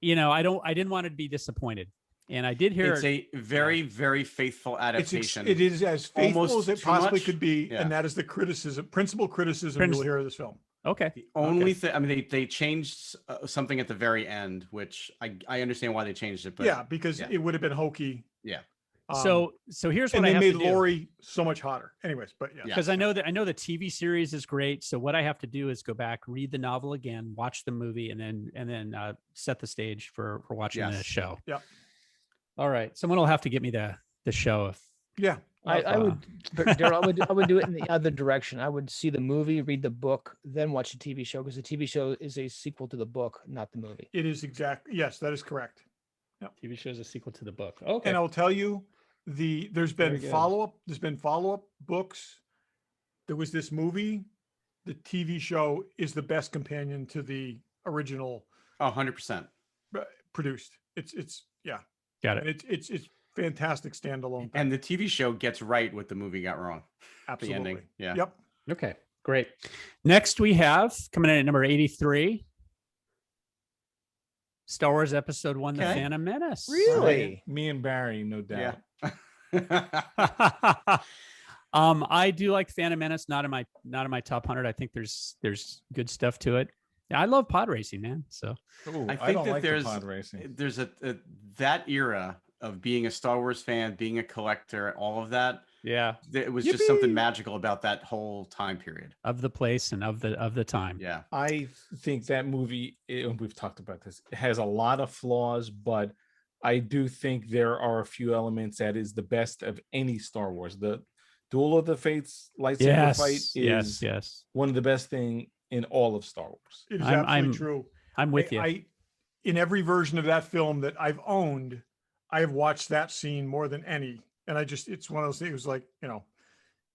didn't want to be disappointed. And I did hear it's a very, very faithful adaptation. It is as faithful Almost as it possibly could be, and that is the principal criticism you'll hear of this film. Okay. The only thing, I mean, they changed something at the very end, which I understand why they changed it, but because it would have been hokey. Yeah. So here's what and I have they to made do. Laurie so much hotter. Anyways, but because I know the TV series is great. So what I have to do is go back, read the novel again, watch the movie, and then set the stage for watching the show. Yep. All right. Someone will have to get me the show. I would, Derryl, I would do it in the other direction. I would see the movie, read the book, then watch the TV show, because the TV show is a sequel to the book, not the movie. It is yes, that is correct. Yep. TV show is a sequel to the book. Okay. And I'll tell you, there's been follow-up books. There was this movie. The TV show is the best companion to the original. 100% produced. It's got it. And it's fantastic standalone. And the TV show gets right what the movie got wrong. Absolutely. The ending. Yeah. Yep. Okay, great. Next we have, coming in at number 83, Star Wars Episode 1, The Phantom Menace. Really? Me and Barry, no doubt. Yeah. I do like Phantom Menace, not in my top 100. I think there's good stuff to it. I love pod racing, man. So I think that there's that era of being a Star Wars fan, being a collector, all of that. Yeah, it was just something magical about that whole time period of the place and of the time. Yeah, I think that movie, we've talked about this, it has a lot of flaws, but I do think there are a few elements that is the best of any Star Wars. The Duel of the Fates lightsaber fight is one of the best thing in all of Star Wars. It is absolutely true. I'm with you. In every version of that film that I've owned, I have watched that scene more than any. And it's one of those things like,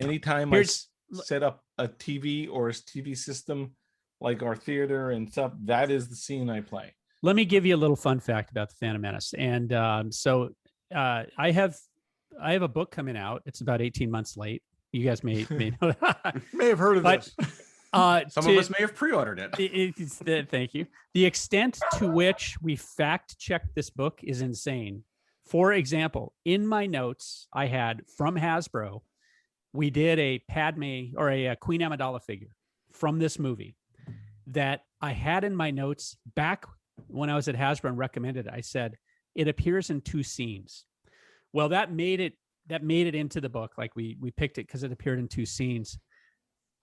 anytime I set up a TV or a TV system, like our theater and stuff, that is the scene I play. Let me give you a little fun fact about the Phantom Menace. And I have a book coming out. It's about 18 months late. You guys may know that. May have heard of this. Some of us may have pre-ordered it. Thank you. The extent to which we fact-checked this book is insane. For example, in my notes I had from Hasbro, we did a Padme or a Queen Amidala figure from this movie that I had in my notes back when I was at Hasbro and recommended it. I said, it appears in 2 scenes. Well, that made it into the book. Like we picked it because it appeared in 2 scenes.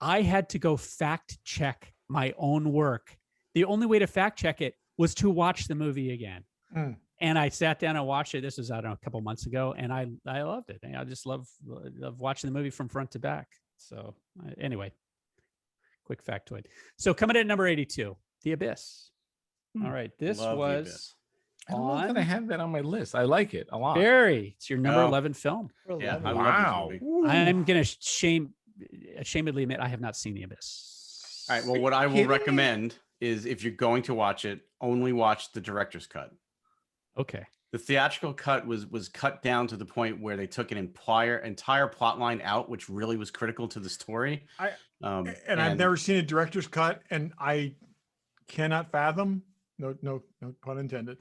I had to go fact check my own work. The only way to fact check it was to watch the movie again. And I sat down and watched it. This was, I don't know, a couple months ago, and I loved it. I just love watching the movie from front to back. So anyway, quick factoid. So coming in at number 82, The Abyss. All right, this Love The was Abyss. I don't know that I have that on my list. I like it a lot. Barry. It's your number Oh. 11 film. Yeah, I Wow. love this movie. I'm gonna ashamedly admit I have not seen The Abyss. All right. Well, what I will Kidding me? recommend is if you're going to watch it, only watch the director's cut. Okay. The theatrical cut was cut down to the point where they took an entire plot line out, which really was critical to the story. And I've never seen a director's cut, and I cannot fathom. No pun intended.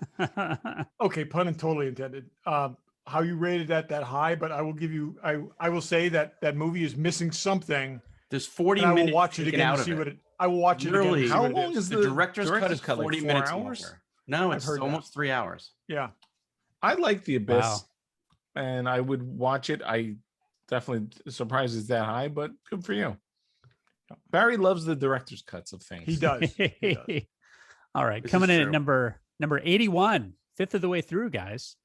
Okay, pun totally intended. How you rated that high, but I will give you. I will say that movie is missing something. There's 40 and I minutes. will watch it taken again out and of see it. what it. I will watch it Literally, again. And see how what it long is. is The director's cut is cut, like 40 4 minutes hours? longer. No, I've it's heard that. almost 3 hours. Yeah. I like The Abyss, Wow. and I would watch it. I definitely surprised it's that high, but good for you. Barry loves the director's cuts of things. He does. He does. All right, This coming is in at true. number 81, fifth of the way through, guys.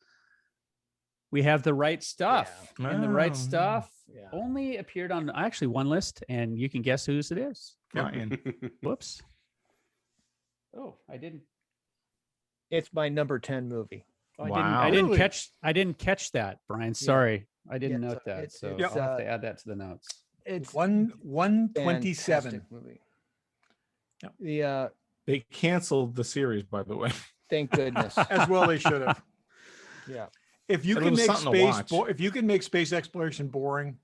We have The Right Stuff. And The Right Oh. Stuff Yeah. only appeared on actually one list, and you can guess whose it is. Brian. Whoops. Oh, I didn't. It's my number 10 movie. I Wow. didn't Really? catch that, Brian. Sorry. I didn't Yeah, note that. it's- So it's, I'll have to add that to the notes. It's 127. fantastic movie. Yep. The They canceled the series, by the way. thank goodness. As well, they should have. Yeah. If you But it can was make something to space, watch. if you can make space exploration boring,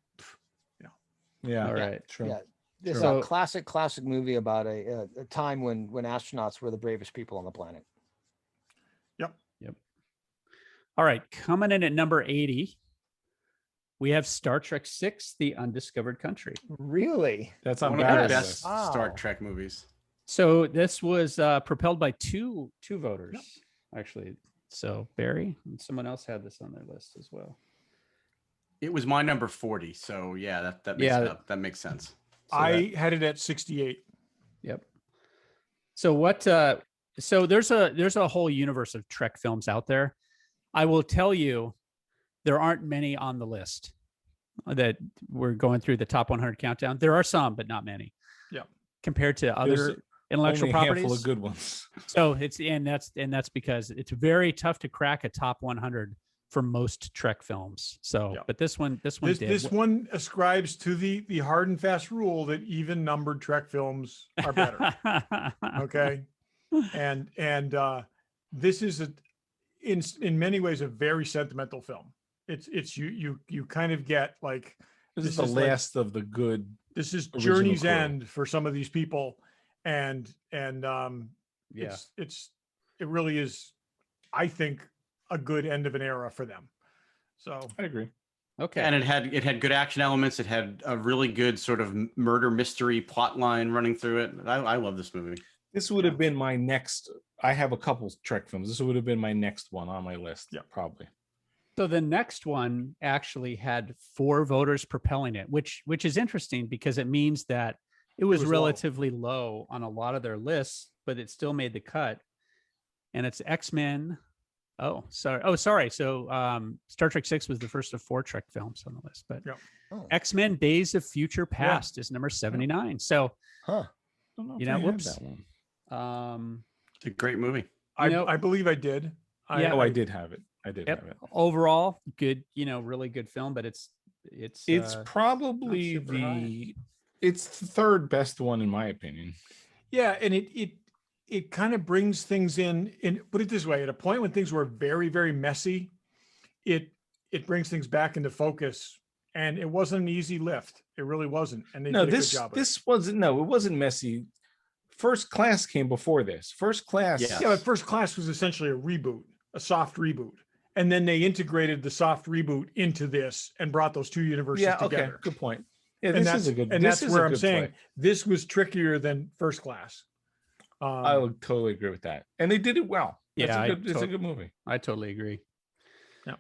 Yeah. All right. True. Yeah. This is Sure. a classic movie about a time when astronauts were the bravest people on the planet. All right. Coming in at number 80, we have Star Trek VI, The Undiscovered Country. Really? That's on One of the Barry's best list. Wow. Star Trek movies. So this was propelled by two voters, actually. So Barry and someone else had this on their list as well. It was my number 40. So yeah, that makes Yeah. it up. That makes sense. So I had it at 68. Yep. So what? So there's a whole universe of Trek films out there. I will tell you, there aren't many on the list that we're going through the top 100 countdown. There are some, but not many. Yeah. Compared to There's other intellectual Only a handful properties. of good ones. So that's because it's very tough to crack a top 100 for most Trek films. So, Yeah. but this one did. This one ascribes to the hard and fast rule that even numbered Trek films are better. Okay. And this is in many ways a very sentimental film. It's you kind of get like This is This the is like- last of the good. this is Original journey's crew. end for some of these people, and Yeah. it really is, I think, a good end of an era for them. So I agree. Okay. And it had good action elements. It had a really good sort of murder mystery plot line running through it. I love this movie. This would have been my next. I have a couple Trek films. This would have been my next one on my list. Yeah. Probably. So the next one actually had 4 voters propelling it, which is interesting because it means that it was was low. relatively low on a lot of their lists, but it still made the cut. And it's X-Men. Oh, sorry. So Star Trek 6 was the first of 4 Trek films on the list, but Yeah. Oh. X-Men Days of Future Past is number 79. So, Huh. Don't know You if know, I had whoops. that one. It's a great movie. I believe I did. Yeah. Oh, I did have it. I did Yep. have it. Overall, good, really good film, but it's It's probably super high. it's the third best one in my opinion. Yeah, and it kind of brings things in put it this way, at a point when things were very, very messy, it brings things back into focus, and it wasn't an easy lift. It really wasn't. And they No, did a this good job of it. this wasn't. No, it wasn't messy. First Class came before this. First Class. Yeah. Yeah, but First Class was essentially a reboot, a soft reboot. And then they integrated the soft reboot into this and brought those two universes Yeah. Okay. together. Good point. Yeah, And this that's is a good. and this that's is a where I'm good saying play. this was trickier than First Class. I would totally agree with that, and they did it well. Yeah, it's a good movie. I totally agree. Yeah.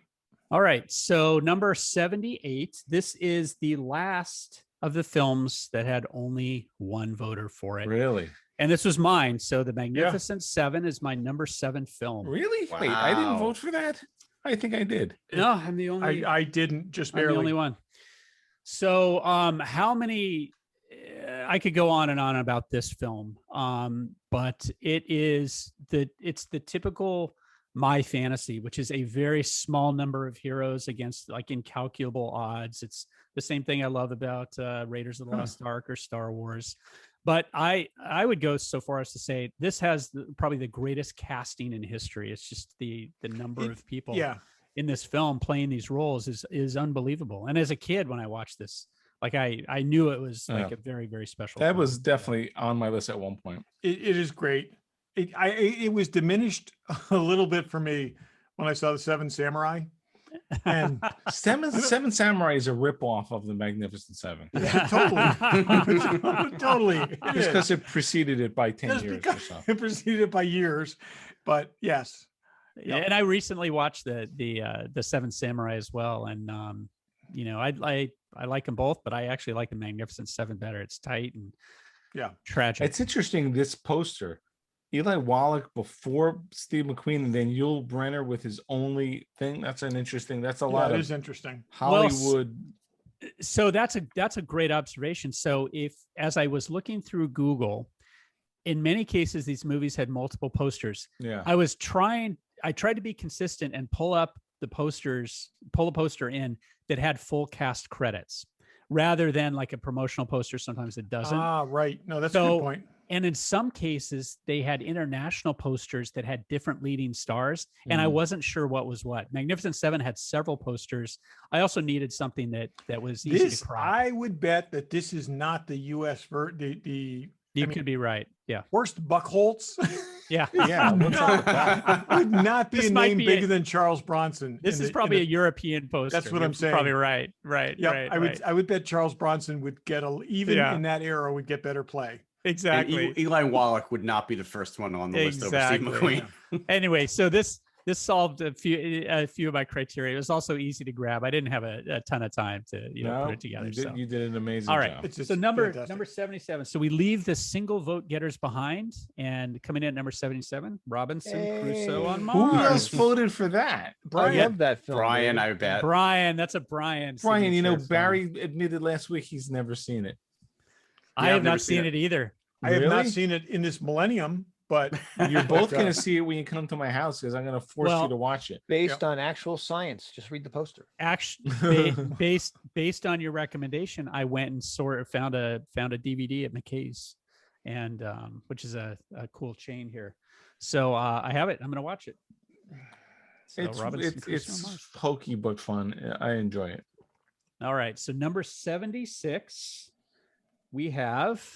All right. So number 78. This is the last of the films that had only one voter for it. Really, And this was mine. So The Magnificent Seven is my number 7 film. really. Wait, I didn't Wow. vote for that. I think I did. No, I'm the only I didn't, just I'm the barely. only one. So how many I could go on and on about this film, but it's the typical my fantasy, which is a very small number of heroes against like incalculable odds. It's the same thing I love about Raiders of the Lost Ark or Star Wars. But I would go so far as to say this has probably the greatest casting in history. It's just the number of people in this film playing these roles is unbelievable. And as a kid, when I watched this, like I knew it was like a very, very special. That film. was definitely on my list at one point. It is great. It was diminished a little bit for me when I saw the Seven Samurai. And Seven Samurai is a ripoff of the Magnificent Seven. Yeah, totally. Just because it preceded it by 10 years or so. It preceded it by years, but yes. Yeah, and I recently watched the Seven Samurai as well, and I like them both, but I actually like the Magnificent Seven better. It's tight and tragic. It's interesting, this poster. Eli Wallach before Steve McQueen, and then Yul Brynner with his only thing. That's a lot of. It is interesting. Hollywood. So that's a great observation. So as I was looking through Google, in many cases these movies had multiple posters. Yeah. I tried to be consistent and pull a poster in that had full cast credits rather than like a promotional poster. Sometimes it doesn't. Right. No, that's a good point. And in some cases, they had international posters that had different leading stars, and I wasn't sure what was what. Magnificent Seven had several posters. I also needed something that was easy to crop. I would bet that this is not the U.S. You could be right. Yeah. Horst Buchholz. Yeah. Yeah. Would not be This a might name be bigger than Charles Bronson. This is probably a European poster. That's what I'm saying. Probably right. Right. Yeah. Right. I would bet Charles Bronson would get in that era would get better play. Exactly. And Eli Wallach would not be the first one on the list over Steve McQueen. Anyway, so this solved a few of my criteria. It was also easy to grab. I didn't have a ton of time to put it together. You did an amazing all right. job. So number 77. So we leave the single vote getters behind, and coming in at number 77, Robinson Crusoe on Mars. Who else voted for that? I love that film. Brian, I bet. Brian, that's a Brian. Brian, Barry admitted last week he's never seen it. I have not seen it either. I have not seen it in this millennium, but you're both going to see it when you come to my house because I'm going to force you to watch it. Based on actual science. Just read the poster. Actually, based on your recommendation, I went and found a DVD at McKay's, and which is a cool chain here. So I have it. I'm going to watch it. So it's hokey but fun. I enjoy it. All right. So number 76. We have,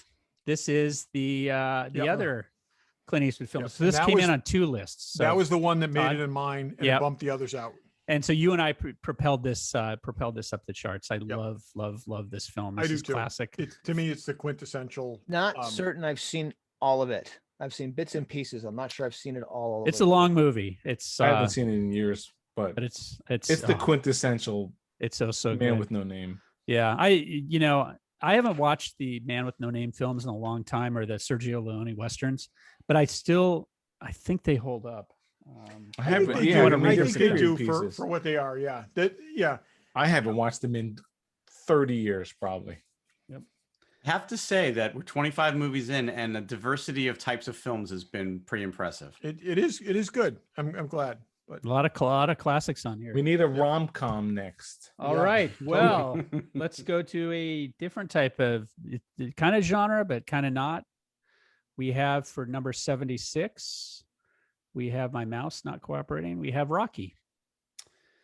this is the other Clint Eastwood film. So this came in on two lists. So that was the one that made it in mine and it bumped the others out. And so you and I propelled this up the charts. I love this film. This is classic. To me, it's the quintessential. Not certain I've seen all of it. I've seen bits and pieces. I'm not sure I've seen it all. It's a long movie. I haven't seen it in years, but it's the quintessential. It's so Man good. with No Name. Yeah, I haven't watched the Man with No Name films in a long time, or the Sergio Leone westerns, but I think they hold up. I think they do for what they are. Yeah. I haven't watched them in 30 years, probably. Yep. I have to say that we're 25 movies in, and the diversity of types of films has been pretty impressive. It is good. I'm glad. But a lot of classics on here. We need a rom-com next. All right. Well, let's go to a different type of kind of genre, but kind of not. We have for number 76, we have my mouse not cooperating. We have Rocky.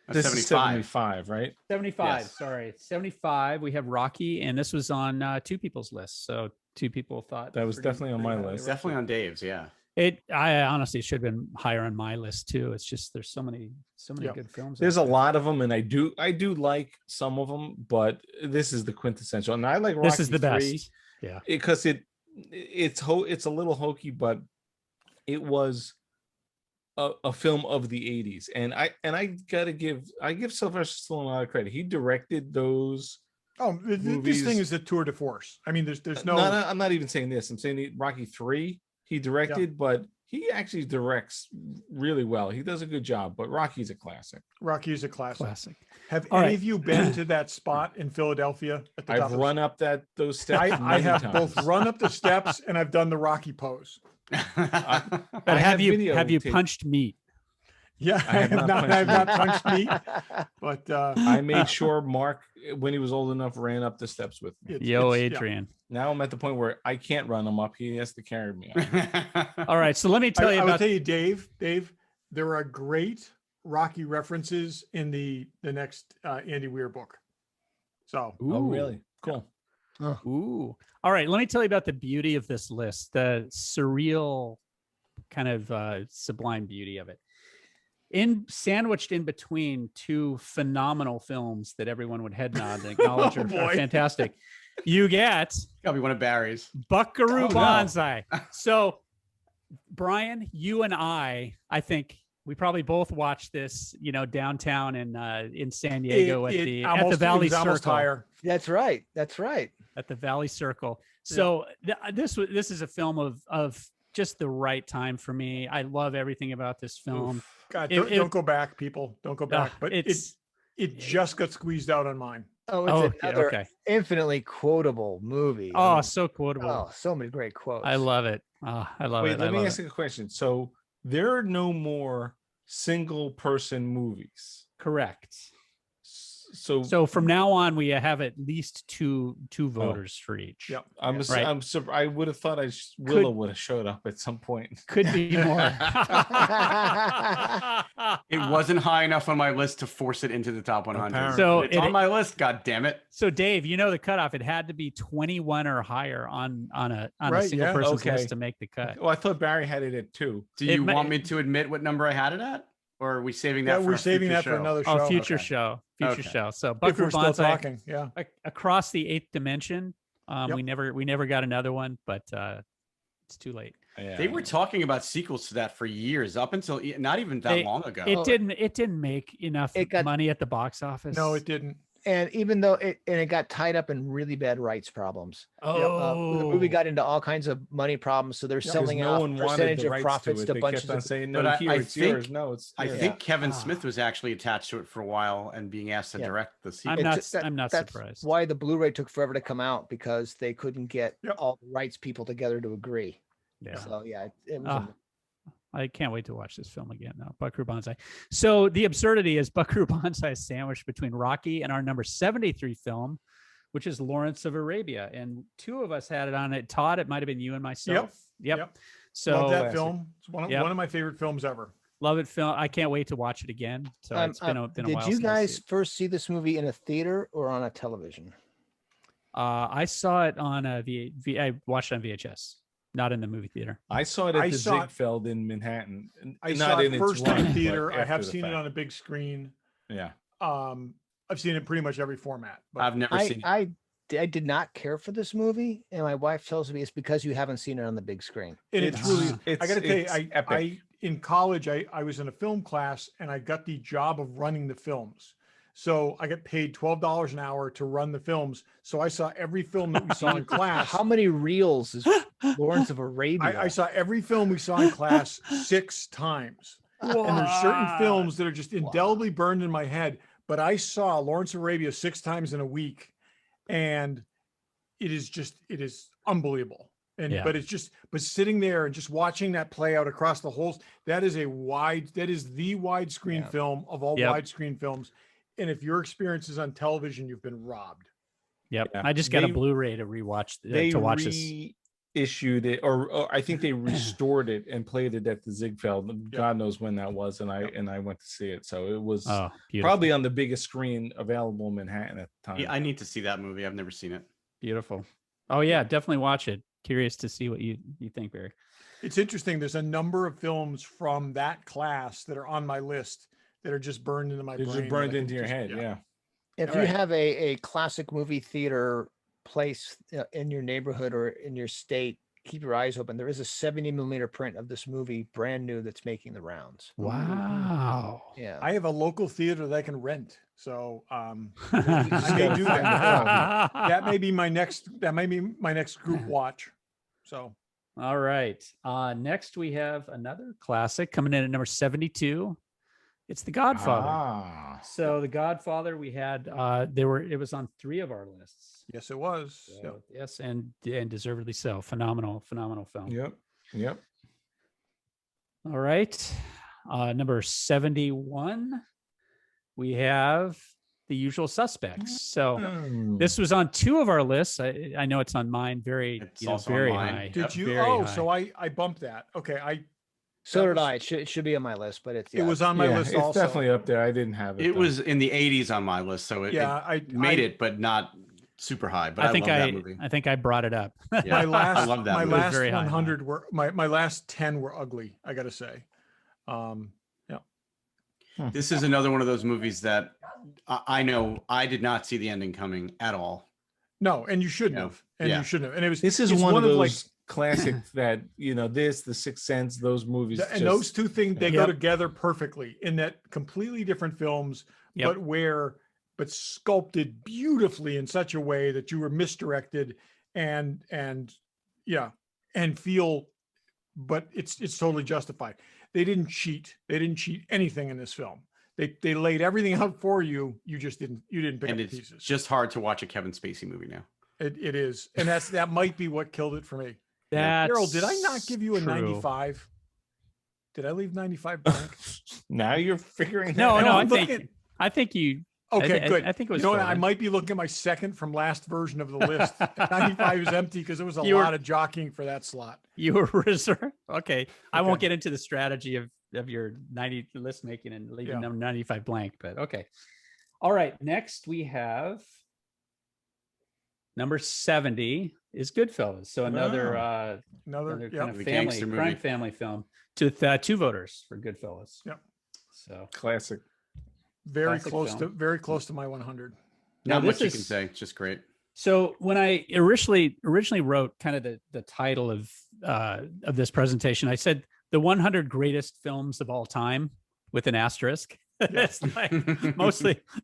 This is 75, right? 75. Yes. Sorry. 75. We have Rocky, and this was on two people's lists. So two people thought that was definitely on my list. It's definitely on Dave's. Yeah. I honestly should have been higher on my list too. It's just there's so many good films. There's a lot of them, and I do like some of them, but this is the quintessential. And I like Rocky. This is the best. Yeah, because it's a little hokey, but it was a film of the 80s, and I give Sylvester Stallone a lot of credit. He directed those. Oh, this thing is a tour de force. I mean, there's no. I'm not even saying this. I'm saying Rocky 3. He directed, but he actually directs really well. He does a good job, but Rocky's a classic. Rocky's a classic. Classic. Have All any right. of you been to that spot in Philadelphia at the top I've of run up those steps. I many have times. both run up the steps and I've done the Rocky pose. But I have you videotape. punched meat? Yeah, I have not I have not punched punched meat, but I made sure Mark, when he was old enough, ran up the steps with me. Yo, yeah. Adrian. Now I'm at the point where I can't run him up. He has to carry me up. All right, so let me tell you I will about. tell you, Dave, there are great Rocky references in the next Andy Weir book. So, Oh, really? Cool. Ooh. All right, let me tell you about the beauty of this list, the surreal kind of sublime beauty of it. Sandwiched in between two phenomenal films that everyone would head nod and acknowledge are fantastic. You get Gotta be one of Barry's. Buckaroo Oh, no. Banzai. So, Brian, you and I think we probably both watched this, downtown in San Diego at the Valley Circle. That's right. That's right. At the Valley Circle. So this is a film of just the right time for me. I love everything about this film. God, don't go back, people. Don't go back. But it just got squeezed out on mine. Oh, it's another infinitely quotable movie. Oh, so quotable. Oh, so many great quotes. I love it. Oh, I love it. Wait, let me ask you a question. So there are no more single person movies. Correct. So from now on, we have at least two voters for each. Yep. I would have thought Willow would have showed up at some point. Could be more. It wasn't high enough on my list to force it into the top 100. Apparently. So it's on my list. God damn it! So Dave, the cutoff. It had to be 21 or higher on a single yeah. person's Okay. list to make the cut. Well, I thought Barry had it at 2. Do you want me to admit what number I had it at, or are we saving that? We're saving that for another show. Oh, future Okay. show. So If Buckaroo we're still Banzai, talking, yeah. Across the Eighth Dimension. Yep. We never got another one, but it's too late. Yeah. They were talking about sequels to that for years, up until not even that long ago. It didn't make enough money at the box office. No, it didn't. And even though it got tied up in really bad rights problems. Oh, the movie got into all kinds of money problems, so they're selling no out one wanted percentage the of rights profits to to They bunches kept on of. saying, But no, I it's think- yours. No, it's I yours. think Kevin Smith was actually attached to it for a while and being asked to direct the sequel. I'm not That's surprised. why the Blu-ray took forever to come out, because they couldn't get Yep. all the rights people together to agree. Yeah. So it was. I can't wait to watch this film again now. Buckaroo Banzai. So the absurdity is Buckaroo Banzai is sandwiched between Rocky and our number 73 film, which is Lawrence of Arabia. And two of us had it on it. Todd, it might have been you and myself. Yep. So Love that film. It's one of my favorite films ever. Love it. Film. I can't wait to watch it again. So it's been a while. Did since you I've guys seen it. first see this movie in a theater or on a television? I saw it on a I watched it on VHS, not in the movie theater. I saw it at the saw it- Ziegfeld in Manhattan. I Not saw in it its first in run, the but theater. I after have the seen it fact. on a big screen. Yeah. I've seen it pretty much every format. But I've never seen it. I did not care for this movie, and my wife tells me it's because you haven't seen it on the big screen. and it's really, I got to tell you, it's epic. in college, I was in a film class and I got the job of running the films. So I got paid $12 an hour to run the films. So I saw every film that we saw in class. How many reels is Lawrence of Arabia? I saw every film we saw in class 6 times. And there's certain films that are just indelibly burned in my head. But I saw Lawrence of Arabia 6 times in a week, and it is unbelievable. But sitting there and just watching that play out across the whole, that is the widescreen film of all widescreen films. And if your experience is on television, you've been robbed. Yep. Yeah. I just got a Blu-ray to rewatch to watch this. Issued it, or I think they restored it and played it at the Ziegfeld. God knows when that was, and I went to see it. So it was probably on the biggest screen available in Manhattan at the time. Yeah, I need to see that movie. I've never seen it. Beautiful. Oh yeah, definitely watch it. Curious to see what you think, Barry. It's interesting. There's a number of films from that class that are on my list that are just burned into my brain. Just burned into your head. Yeah. If you have a classic movie theater place in your neighborhood or in your state, keep your eyes open. There is a 70mm print of this movie, brand new, that's making the rounds. Wow. Yeah. I have a local theater that I can rent. So I Just may gotta do find that. out. That may be my next group watch. So All right. Next we have another classic coming in at number 72. It's The Godfather. Ah, So The Godfather, we had it was on 3 of our lists. Yes, it was. So, Yep. yes, and deservedly so. Phenomenal film. yep. All right. Number 71, we have The Usual Suspects. So this was on 2 of our lists. I know it's on mine. It's also on very mine. high. Did you? Very Oh, high. so I bumped that. Okay, So That did was- I. It should be on my list, but it was on my list it's also. definitely up there. I didn't have it. It though. was in the 80s on my list, so it made it, but not super high. But I love that movie. I think I brought it up. Yeah, My last, I love that my movie. last very high on 100 were my last 10 were ugly. I gotta say. This is another one of those movies that I know I did not see the ending coming at all. No, and you shouldn't No. have. And Yeah. you shouldn't have. And it was. This is it's one of those like, classics that The Sixth Sense, those movies, and those two things they Yep. go together perfectly in that completely different films, Yep. but sculpted beautifully in such a way that you were misdirected and feel, but it's totally justified. They didn't cheat. They didn't cheat anything in this film. They laid everything out for you. You just didn't pick And up it's the pieces. just hard to watch a Kevin Spacey movie now. It is, and that might be what killed it for me. That's Daryl, did I not give you a true. 95? Did I leave 95 blank? now you're figuring. No, that no, out. I think you. Okay, good. I think it was. You know what? I fine. might be looking at my second from last version of the list. 95 is empty because there was a You were- lot of jockeying for that slot. You were reserved. Okay. I won't Okay. get into the strategy of your 90 list making and leaving Yeah. number 95 blank, but okay. All right. Next we have number 70 is Goodfellas. So another Another, kind of The family gangster movie. crime family film to 2 voters for Goodfellas. Yep. So Classic. very classic close to my 100. now Not much you this can is say. It's just great. so when I originally wrote kind of the title of this presentation, I said the 100 greatest films of all time with an asterisk. It's like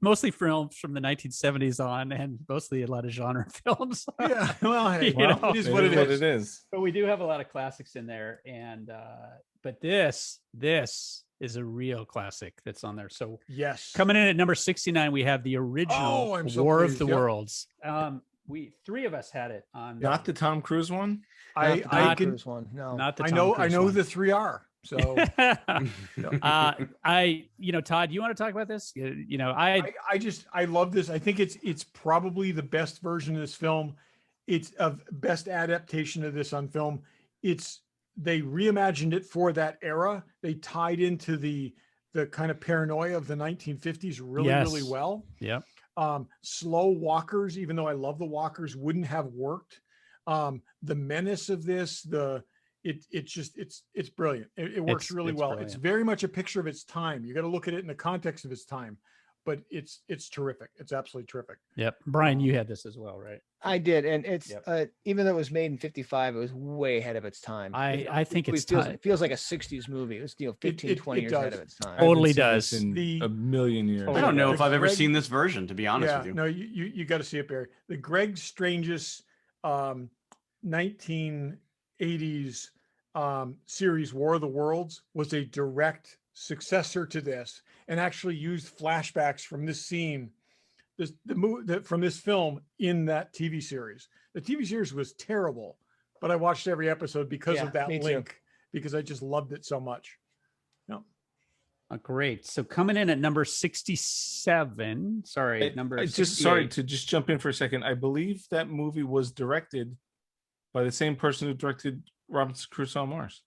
mostly films from the 1970s on, and mostly a lot of genre films. Yeah, well, hey, You know, it is what it is. It is. But we do have a lot of classics in there, and but this is a real classic that's on there. So Yes. coming in at number 69, we have the original Oh, I'm so War pleased. of the Yep. Worlds. We 3 of us had it on. Not the Tom Cruise one. I not can. Cruise one. No. Not the I Tom know Cruise who one. the 3 are. So Todd, you want to talk about this? I love this. I think it's probably the best version of this film. It's a best adaptation of this on film. They reimagined it for that era. They tied into the kind of paranoia of the 1950s really well. Yep. Slow walkers, even though I love the walkers, wouldn't have worked. The menace of this, it's brilliant. It works really well. brilliant. It's very much a picture of its time. You got to look at it in the context of its time, but it's terrific. It's absolutely terrific. Yep. Brian, you had this as well, right? I did, and it's Yep. even though it was made in 55, it was way ahead of its time. I think It it's feels like a 60s movie. It was 15, 20 years ahead does. of its time. Totally I haven't seen does. this in The- a million years. I don't know The if I've ever Greg- seen this version, to be honest with you. No, you got to see it, Barry. The Greg Strange's 1980s series War of the Worlds was a direct successor to this, and actually used flashbacks from this scene, from this film in that TV series. The TV series was terrible, but I watched every episode because Yeah, of that me too. link, because I just loved it so much. Great. So coming in at number 67. Sorry, number. I sorry 68. to just jump in for a second. I believe that movie was directed by the same person who directed Robinson Crusoe on Mars.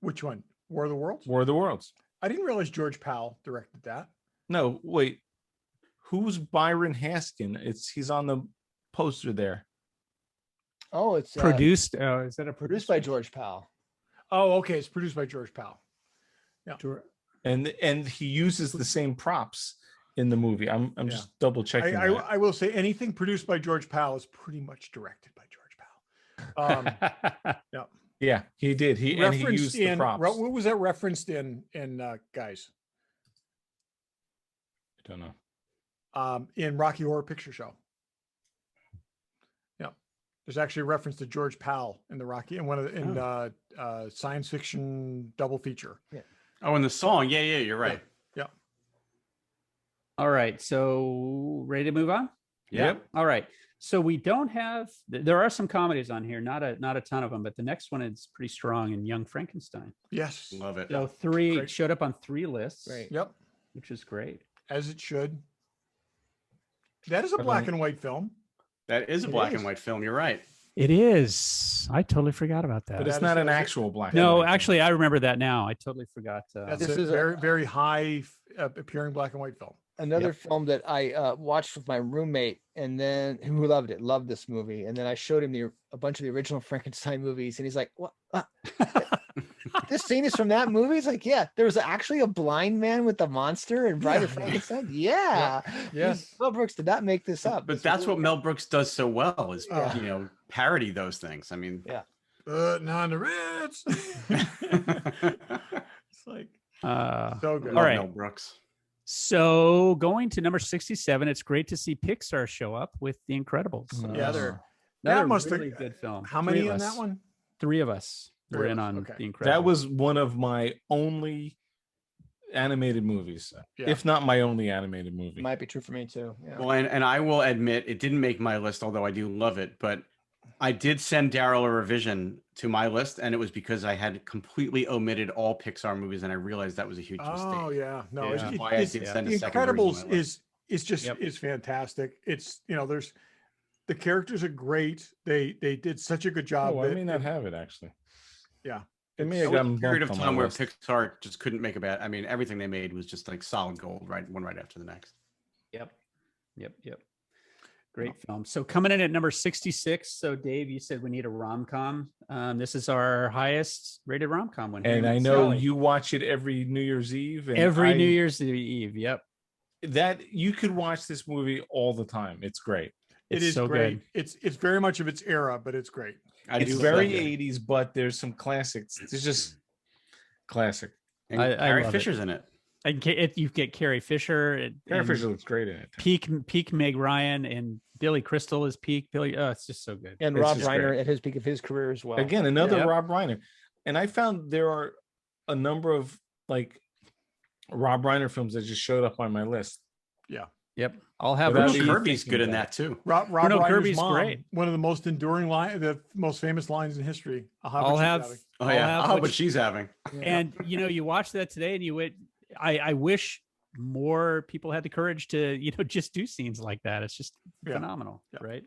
Which one? War of the Worlds? War of the Worlds. I didn't realize George Powell directed that. No, wait. Who's Byron Haskin? He's on the poster there. Oh, it's Produced. Is that a produced by George Powell. Oh, okay. It's produced by George Powell. And he uses the same props in the movie. I'm just double checking. I will say anything produced by George Powell is pretty much directed by George Powell. Yeah, he did. He used the props. What was that referenced in guys? I don't know. In Rocky Horror Picture Show. Yeah. There's actually a reference to George Powell in the Rocky in one of the science fiction double feature. Yeah. Oh, and the song. Yeah, you're right. Yeah. All right. So ready to move on? Yep. All right. So we don't have. There are some comedies on here, not a ton of them, but the next one is pretty strong in Young Frankenstein. Yes. Love it. So Great. showed up on 3 lists. Right. Yep. Which is great. As it should. That is a black and white film. That is a black and white film. You're right. It is. I totally forgot about that. But it's not an actual black. No, and white actually, I remember that now. I totally forgot. That's This a is very, very high appearing black and white film. Another film that I watched with my roommate, and then who loved this movie, and then I showed him a bunch of the original Frankenstein movies, and he's like, "What? This scene is from that movie?" He's like, "Yeah, there was actually a blind man with the monster in Bride of Frankenstein." Yeah. Yes. Mel Brooks did not make this up. But that's what Mel Brooks does so well is parody those things. I mean, Not the Ritz. It's like so good. All right. Mel Brooks. So going to number 67, it's great to see Pixar show up with The Incredibles. Yeah, Another that must really have good film. How many in that one? 3 of us were Three in of us, on okay. The Incredibles. That was one of my only animated movies, if not my only animated movie. Might be true for me too. Yeah. Well, and I will admit it didn't make my list, although I do love it. But I did send Derryl a revision to my list, and it was because I had completely omitted all Pixar movies, and I realized that was a huge mistake. Oh yeah, no, Which is why I did send The a second version Incredibles to my list. is just is fantastic. It's there's the characters are great. They did such a good job. Oh, I may not have it actually. Yeah. It may There have was gotten a period of bumped on time my where list. Pixar just couldn't make a bad. I mean, everything they made was just like solid gold, right? One right after the next. Yep. Great film. So coming in at number 66. So Dave, you said we need a rom-com. This is our highest rated rom-com one. And I know you watch it every New Year's Eve. And New Year's Eve. Yep. That you could watch this movie all the time. It's great. It is so great. good. It's very much of its era, but it's great. It's very 80s, but there's some classics. It's just classic. And I Carrie love Fisher's in it. And you get Carrie Fisher. Carrie Fisher looks great in it. Peak Meg Ryan, and Billy Crystal is peak Billy. Oh, it's just so good. And It's Rob just Reiner great. at his peak of his career as well. Again, another Yep. Rob Reiner. And I found there are a number of like Rob Reiner films that just showed up on my list. Yep. I'll have Without Bruno even Kirby's thinking good in about that too. Rob Bruno Reiner's Kirby's mom, great. one of the most enduring the most famous lines in history. I'll have Oh yeah, have I'll what what she's having. and you watch that today, and you would. I wish more people had the courage to just do scenes like that. It's just phenomenal, right?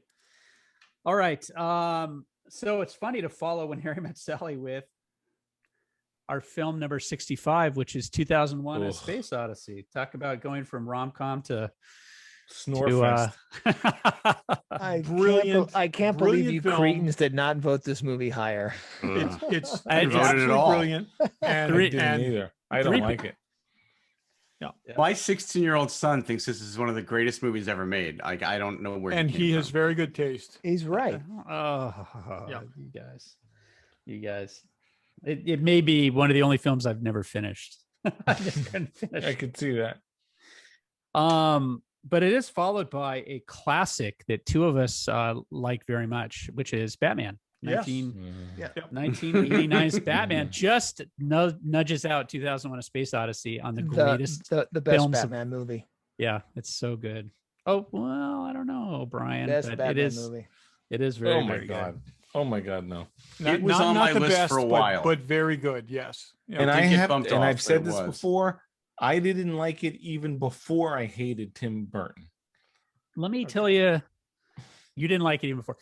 All right. So it's funny to follow When Harry Met Sally with our film number 65, which is 2001: A Space Odyssey. Talk about going from rom-com to Snorefest. Brilliant. Can't believe you film. cretins did not vote this movie higher. It's I voted at absolutely all. brilliant. And, I didn't and either. I don't like it. My 16-year-old son thinks this is one of the greatest movies ever made. Like I don't know where. and came he has from. very good taste. He's right. Oh, Yeah. you guys. It may be one of the only films I've never finished. I just couldn't finish. I could see that. But it is followed by a classic that 2 of us like very much, which is Batman. Yes. 1989's Batman just nudges out 2001: A Space Odyssey on the greatest. The best films of- Batman movie. Yeah, it's so good. Oh well, I don't know, Brian, Best but Batman it is. movie. It is very. Oh my very god. good. Oh my god, no. It was on my the list for a while. but very good. Yes. Yeah. And it I did get have, bumped and off, I've but said it this was. before. I didn't like it even before I hated Tim Burton. Let me tell you, you didn't like it even before.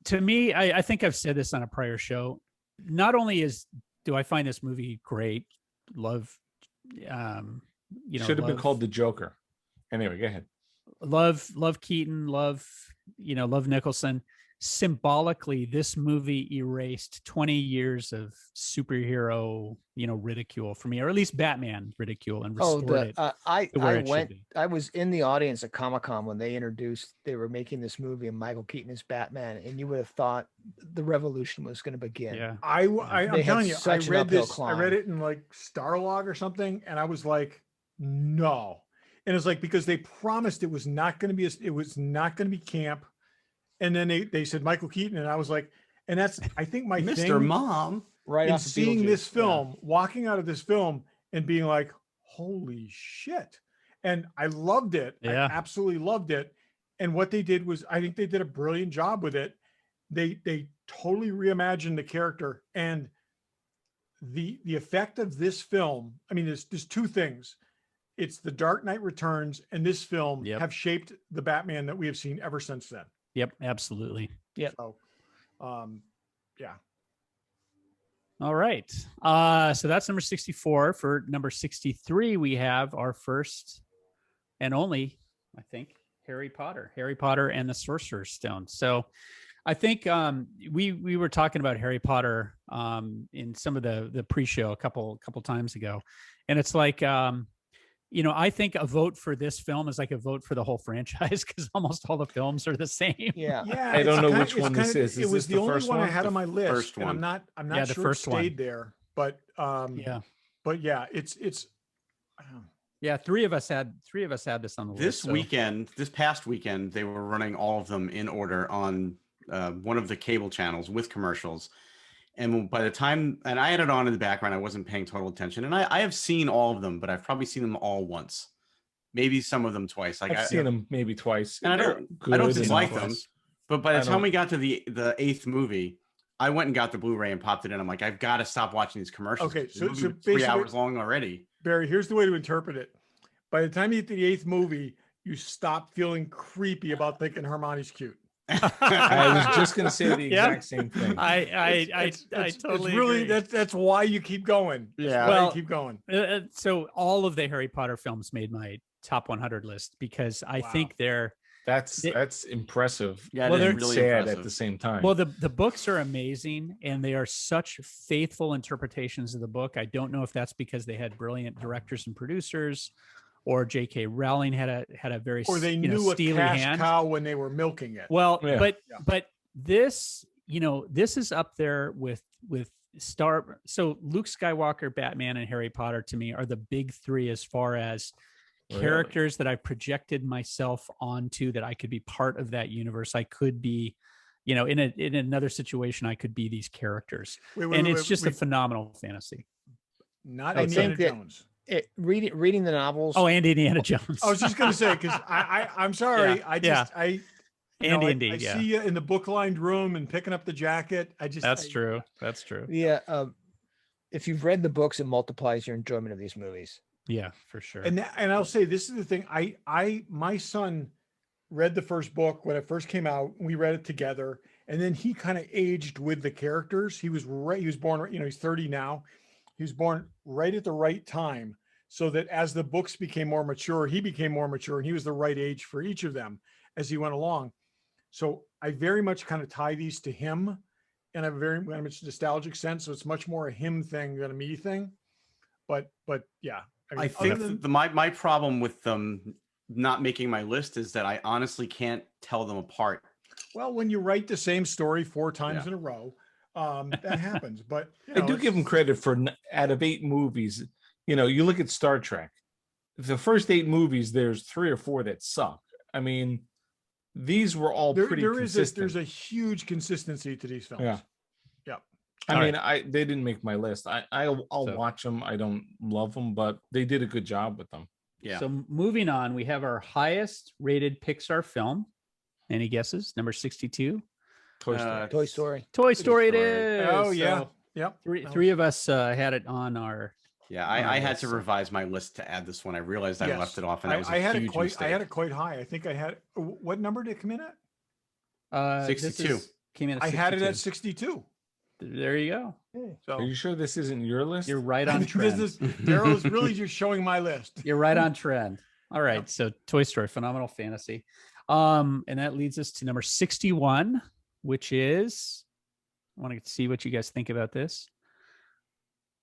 To me, I think I've said this on a prior show. Not only do I find this movie great, love, Should have been called The Joker. Anyway, go ahead. love Keaton, love Nicholson. Symbolically, this movie erased 20 years of superhero, ridicule for me, or at least Batman ridicule, and restored it. I to where it should went. be. I was in the audience at Comic-Con when they were making this movie, and Michael Keaton is Batman, and you would have thought the revolution was going to begin. Yeah. I'm They had telling you, I such an read uphill this. I climb. read it in like Starlog or something, and I was like, no. And it's like because they promised it was not going to be camp. and then they said Michael Keaton, and I was like, and that's I think my Mr. thing Mom. Right in off of seeing this Beetlejuice. film, walking out of this film and being like, holy shit. And I loved it. Yeah. I absolutely loved it. And what they did was, I think they did a brilliant job with it. They totally reimagined the character, and the effect of this film. I mean, there's two things. It's The Dark Knight Returns and this film have shaped the Batman that we have seen ever since then. Yep, absolutely. Yep. So, yeah. All right. So that's number 64. For number 63, we have our first and only, I think, Harry Potter and the Sorcerer's Stone. So I think we were talking about Harry Potter in some of the pre-show a couple times ago. And it's like, I think a vote for this film is like a vote for the whole franchise, because almost all the films are the same. Yeah. Yeah. I don't know which one this is. It was the only one I had The on my list. first And one. I'm not the sure first it stayed there, but it's Yeah, three of us had this on the list. This past weekend, they were running all of them in order on one of the cable channels with commercials. And by the time, and I had it on in the background, I wasn't paying total attention. And I have seen all of them, but I've probably seen them all once, maybe some of them twice. Like I've seen them maybe twice. and I don't dislike them. But by the time we got to the 8th movie, I went and got the Blu-ray and popped it in. I'm like, I've got to stop watching these commercials. Okay, The movie so was 3 basically- hours long already. Barry, here's the way to interpret it. By the time you get to the 8th movie, you stop feeling creepy about thinking Hermione's cute. I was just going to say the exact same thing. I totally it's really agree. that's why you keep going. Yeah. Why you Well, keep going. So all of the Harry Potter films made my top 100 list, because I think they're That's impressive. Yeah, Well, it is they're really sad impressive. at the same time. well, the books are amazing, and they are such faithful interpretations of the book. I don't know if that's because they had brilliant directors and producers, or J.K. Rowling had a very Or they knew a steely cash hand. cow when they were milking it. Well, Yeah. but this, this is up there with Star. So Luke Skywalker, Batman, and Harry Potter to me are the big three as far as Really? characters that I projected myself onto, that I could be part of that universe. I could be, in another situation, I could be these characters, and it's just a phenomenal fantasy. not I Indiana think that- Jones. Reading the novels. Oh, and Indiana Jones. I was just gonna say, because I'm sorry, Yeah, I Andy, I indeed, see you in the book lined room and picking up the jacket. That's true. That's true. Yeah. If you've read the books, it multiplies your enjoyment of these movies. Yeah, for sure. And I'll say this is the thing. My son read the first book when it first came out. We read it together, and then he kind of aged with the characters. He was born, he's 30 now. He was born right at the right time, so that as the books became more mature, he became more mature, and he was the right age for each of them as he went along. So I very much kind of tie these to him, and I have a very much nostalgic sense. So it's much more a him thing than a me thing. But yeah, I think my problem with them not making my list is that I honestly can't tell them apart. well, when you write the same story 4 times in a row, that happens. But I do give him credit for out of 8 movies. You look at Star Trek. The first 8 movies, there's 3 or 4 that suck. I mean, these were all pretty consistent. There's a huge consistency to these films. Yeah. Yeah. I mean, they didn't make my list. I'll So- watch them. I don't love them, but they did a good job with them. Yeah. So moving on, we have our highest rated Pixar film. Any guesses? Number 62. Toy Story. Toy Story. Toy Story it Story. is. Oh yeah. So Yep. three of us had it on our. Yeah, I had to revise my list to add this one. I realized I Yes. left it off, and that was a I had huge it quite. mistake. I had it quite high. I think I had. What number did it come in at? This 62. Came in. At I had it 62. at 62. There you go. So Are you sure this isn't your list? You're right on this trend. is Darryl is really just showing my list. You're right on trend. All right. Yep. So Toy Story, phenomenal fantasy. And that leads us to number 61, which is, I want to see what you guys think about this.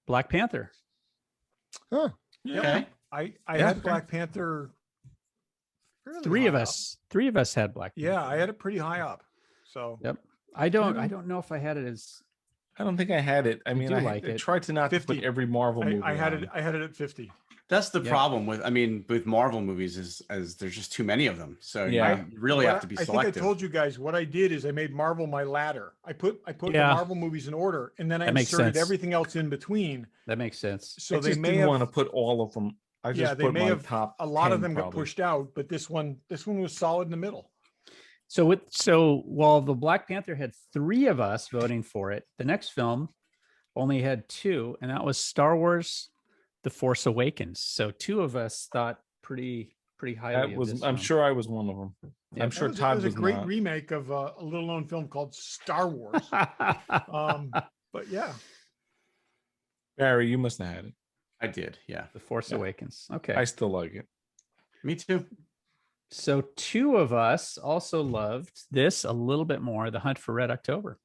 Black Panther. Huh. Okay. I had Black Panther. fairly Three of high up. us had Black Panther. Yeah, I had it pretty high up. So Yep. I don't know if I had it as, I don't think I had it. I mean, do I like I it. tried to not to 50. put every Marvel movie. I had on. it. I had it at 50. That's the Yep. problem with, I mean, with Marvel movies is as there's just too many of them. So Yeah. you really What have to be I think selective. I told you guys what I did is I made Marvel my ladder. I put the Yeah. Marvel movies in order, and then I That makes inserted sense. everything else in between. That makes sense. So I they just may didn't have want to put all of them. I just they put may my have top. a lot of 10 them got probably. pushed out, but this one was solid in the middle. So while the Black Panther had 3 of us voting for it, the next film only had 2, and that was Star Wars: The Force Awakens. So 2 of us thought pretty highly That of was. this I'm film. sure I was one of them. Yeah. I'm sure That Todd was was a great not. remake of a little known film called Star Wars. But yeah, Barry, you must have had it. I did. Yeah. The Force Yeah. Awakens. Okay. I still like it. Me too. So 2 of us also loved this a little bit more, The Hunt for Red October.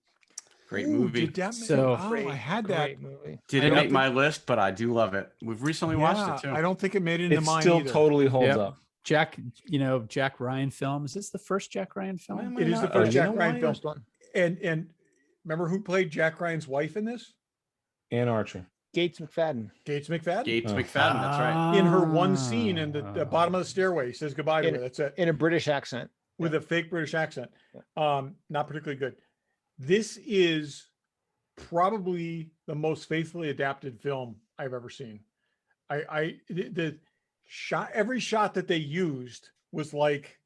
Great Ooh, movie. Did that So- I had that. Great movie. Didn't I make don't my list, but I do love it. We've recently watched it too. I don't think it made it into It mine still either. totally holds Yep. up. Jack Ryan film. Is this the first Jack Ryan film? Why am It is the not- first you Jack know Ryan why? film. First one. And remember who played Jack Ryan's wife in this? Ann Archer. Gates McFadden. Gates McFadden. Gates Oh. McFadden. That's right. In her one scene in the bottom of the stairway, he says goodbye to In- her. That's it. In a British accent. With a fake British accent. Not particularly good. This is probably the most faithfully adapted film I've ever seen. The shot, every shot that they used was like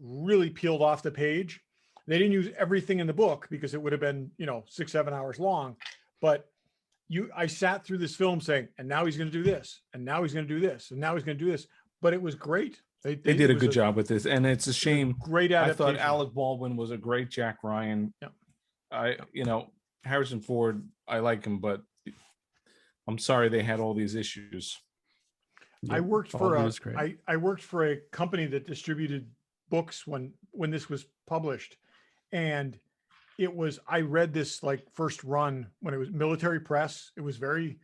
really peeled off the page. They didn't use everything in the book because it would have been, 6-7 hours long. But I sat through this film saying, and now he's going to do this, and now he's going to do this, and now he's going to do this. But it was great. They did it a was good job with this, and it's a shame. Great I adaptation. thought Alec Baldwin was a great Jack Ryan. Yeah. Harrison Ford, I like him, but I'm sorry they had all these issues. I worked All for was great. I worked for a company that distributed books when this was published, and I read this like first run when it was Military Press. It was very,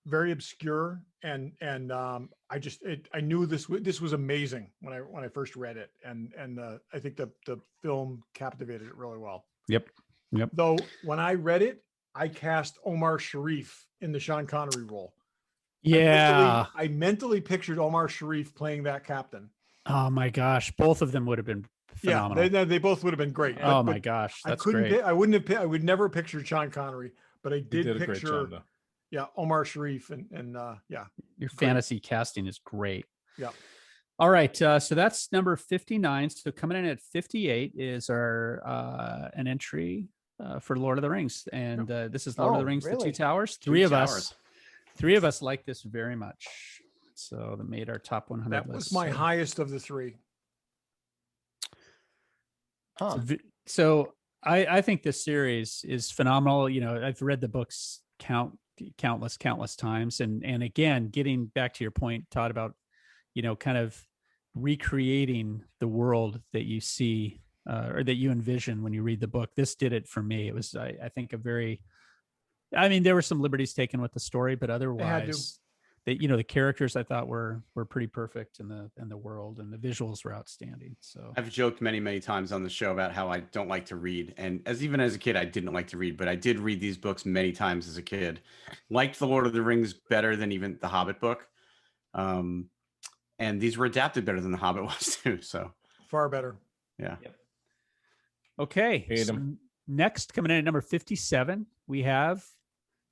very obscure, and I knew this was amazing when I first read it, and I think the film captivated it really well. Yep. Though when I read it, I cast Omar Sharif in the Sean Connery role. Yeah. I mentally pictured Omar Sharif playing that captain. Oh my gosh. Both of them would have been phenomenal. Yeah, they both would have been great. Oh but my gosh. I That's couldn't. great. I would never picture Sean Connery, but I He did did a great picture. job, though. Yeah, Omar Sharif and yeah. Your fantasy casting is great. Yeah. All right. So that's number 59. So coming in at 58 is our an entry for Lord of the Rings. And this is Lord of the Rings, The Two really? Towers. Two Three of us like this very much. So that made our top 100 That list. was my highest of the 3. Huh. So I think this series is phenomenal. I've read the books countless times. And again, getting back to your point, Todd, about, kind of recreating the world that you see or that you envision when you read the book. This did it for me. It was, I think, there were some liberties taken with the story, but otherwise the characters I thought were pretty perfect in the world, and the visuals were outstanding. So I've joked many times on the show about how I don't like to read. And even as a kid, I didn't like to read, but I did read these books many times as a kid. Liked The Lord of the Rings better than even the Hobbit book. And these were adapted better than the Hobbit was too. So Far better. yeah. okay. Hate So 'em. next, coming in at number 57, we have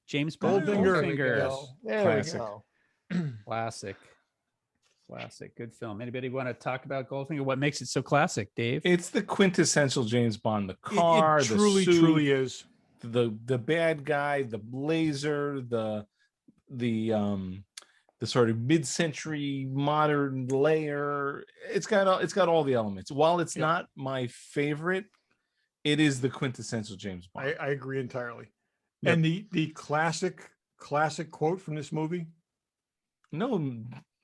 James Bond. Goldfinger. There Classic. we go. Classic. Good film. Anybody want to talk about Goldfinger? What makes it so classic, Dave? It's the quintessential James Bond. The car, It truly, the suit, truly is. the bad guy, the blazer, the sort of mid-century modern layer. It's got all the elements. While it's not my favorite, it is the quintessential James Bond. I agree entirely. Yep. And the classic quote from this movie. No,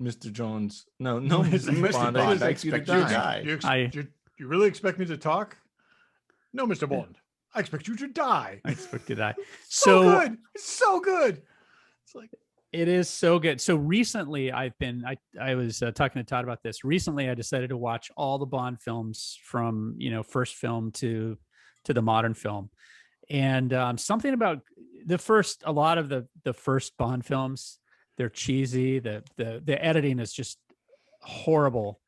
Mr. Jones. No, Mr. Mr. Bond. I Bond, I expect you to expect you to die. die. You really expect me to talk? No, Mr. Bond. I expect you to die. I expected that. So good. It's so good. It's like It is so good. So recently I was talking to Todd about this. Recently I decided to watch all the Bond films from, first film to the modern film. And something about a lot of the first Bond films, They're cheesy. The editing is just horrible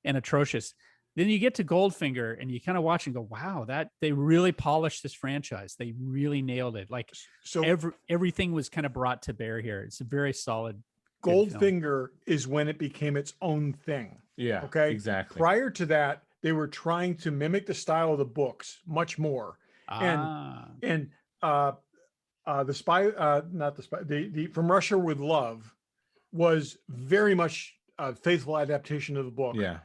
and atrocious. Then you get to Goldfinger and you kind of watch and go, wow, that they really polished this franchise. They really nailed it. Like So everything was kind of brought to bear here. It's a very solid. good film. Goldfinger is when it became its own thing. Yeah. Okay. Exactly. Prior to that, they were trying to mimic the style of the books much more. And the spy, not the spy, the From Russia with Love was very much a faithful adaptation of the book. Yeah.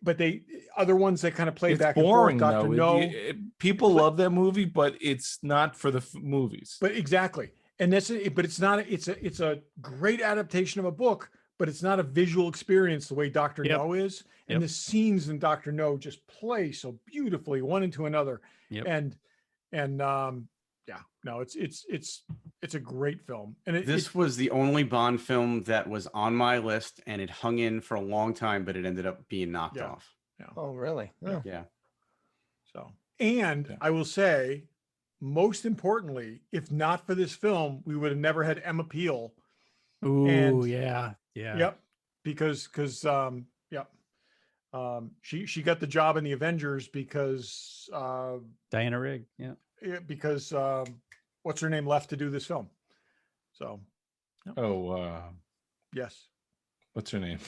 But they other ones that kind of played It's back boring, and forth. Dr. though. No, People love that movie, but it's not for the movies. but exactly, and that's it. But it's not. It's a great adaptation of a book, but it's not a visual experience the way Dr. Yep. No is. And Yep. the scenes in Dr. No just play so beautifully one into another. Yep. And yeah, no, it's a great film. And This was the only Bond film that was on my list, and it hung in for a long time, but it ended up being knocked Yeah. off. Oh, really? Yeah. Yeah. So, and Yeah. I will say, most importantly, if not for this film, we would have never had Emma Peel. Ooh, And- yeah. Yep. Because she got the job in the Avengers because Diana Rigg. Yeah. because what's her name left to do this film. So Oh, yes, what's her name?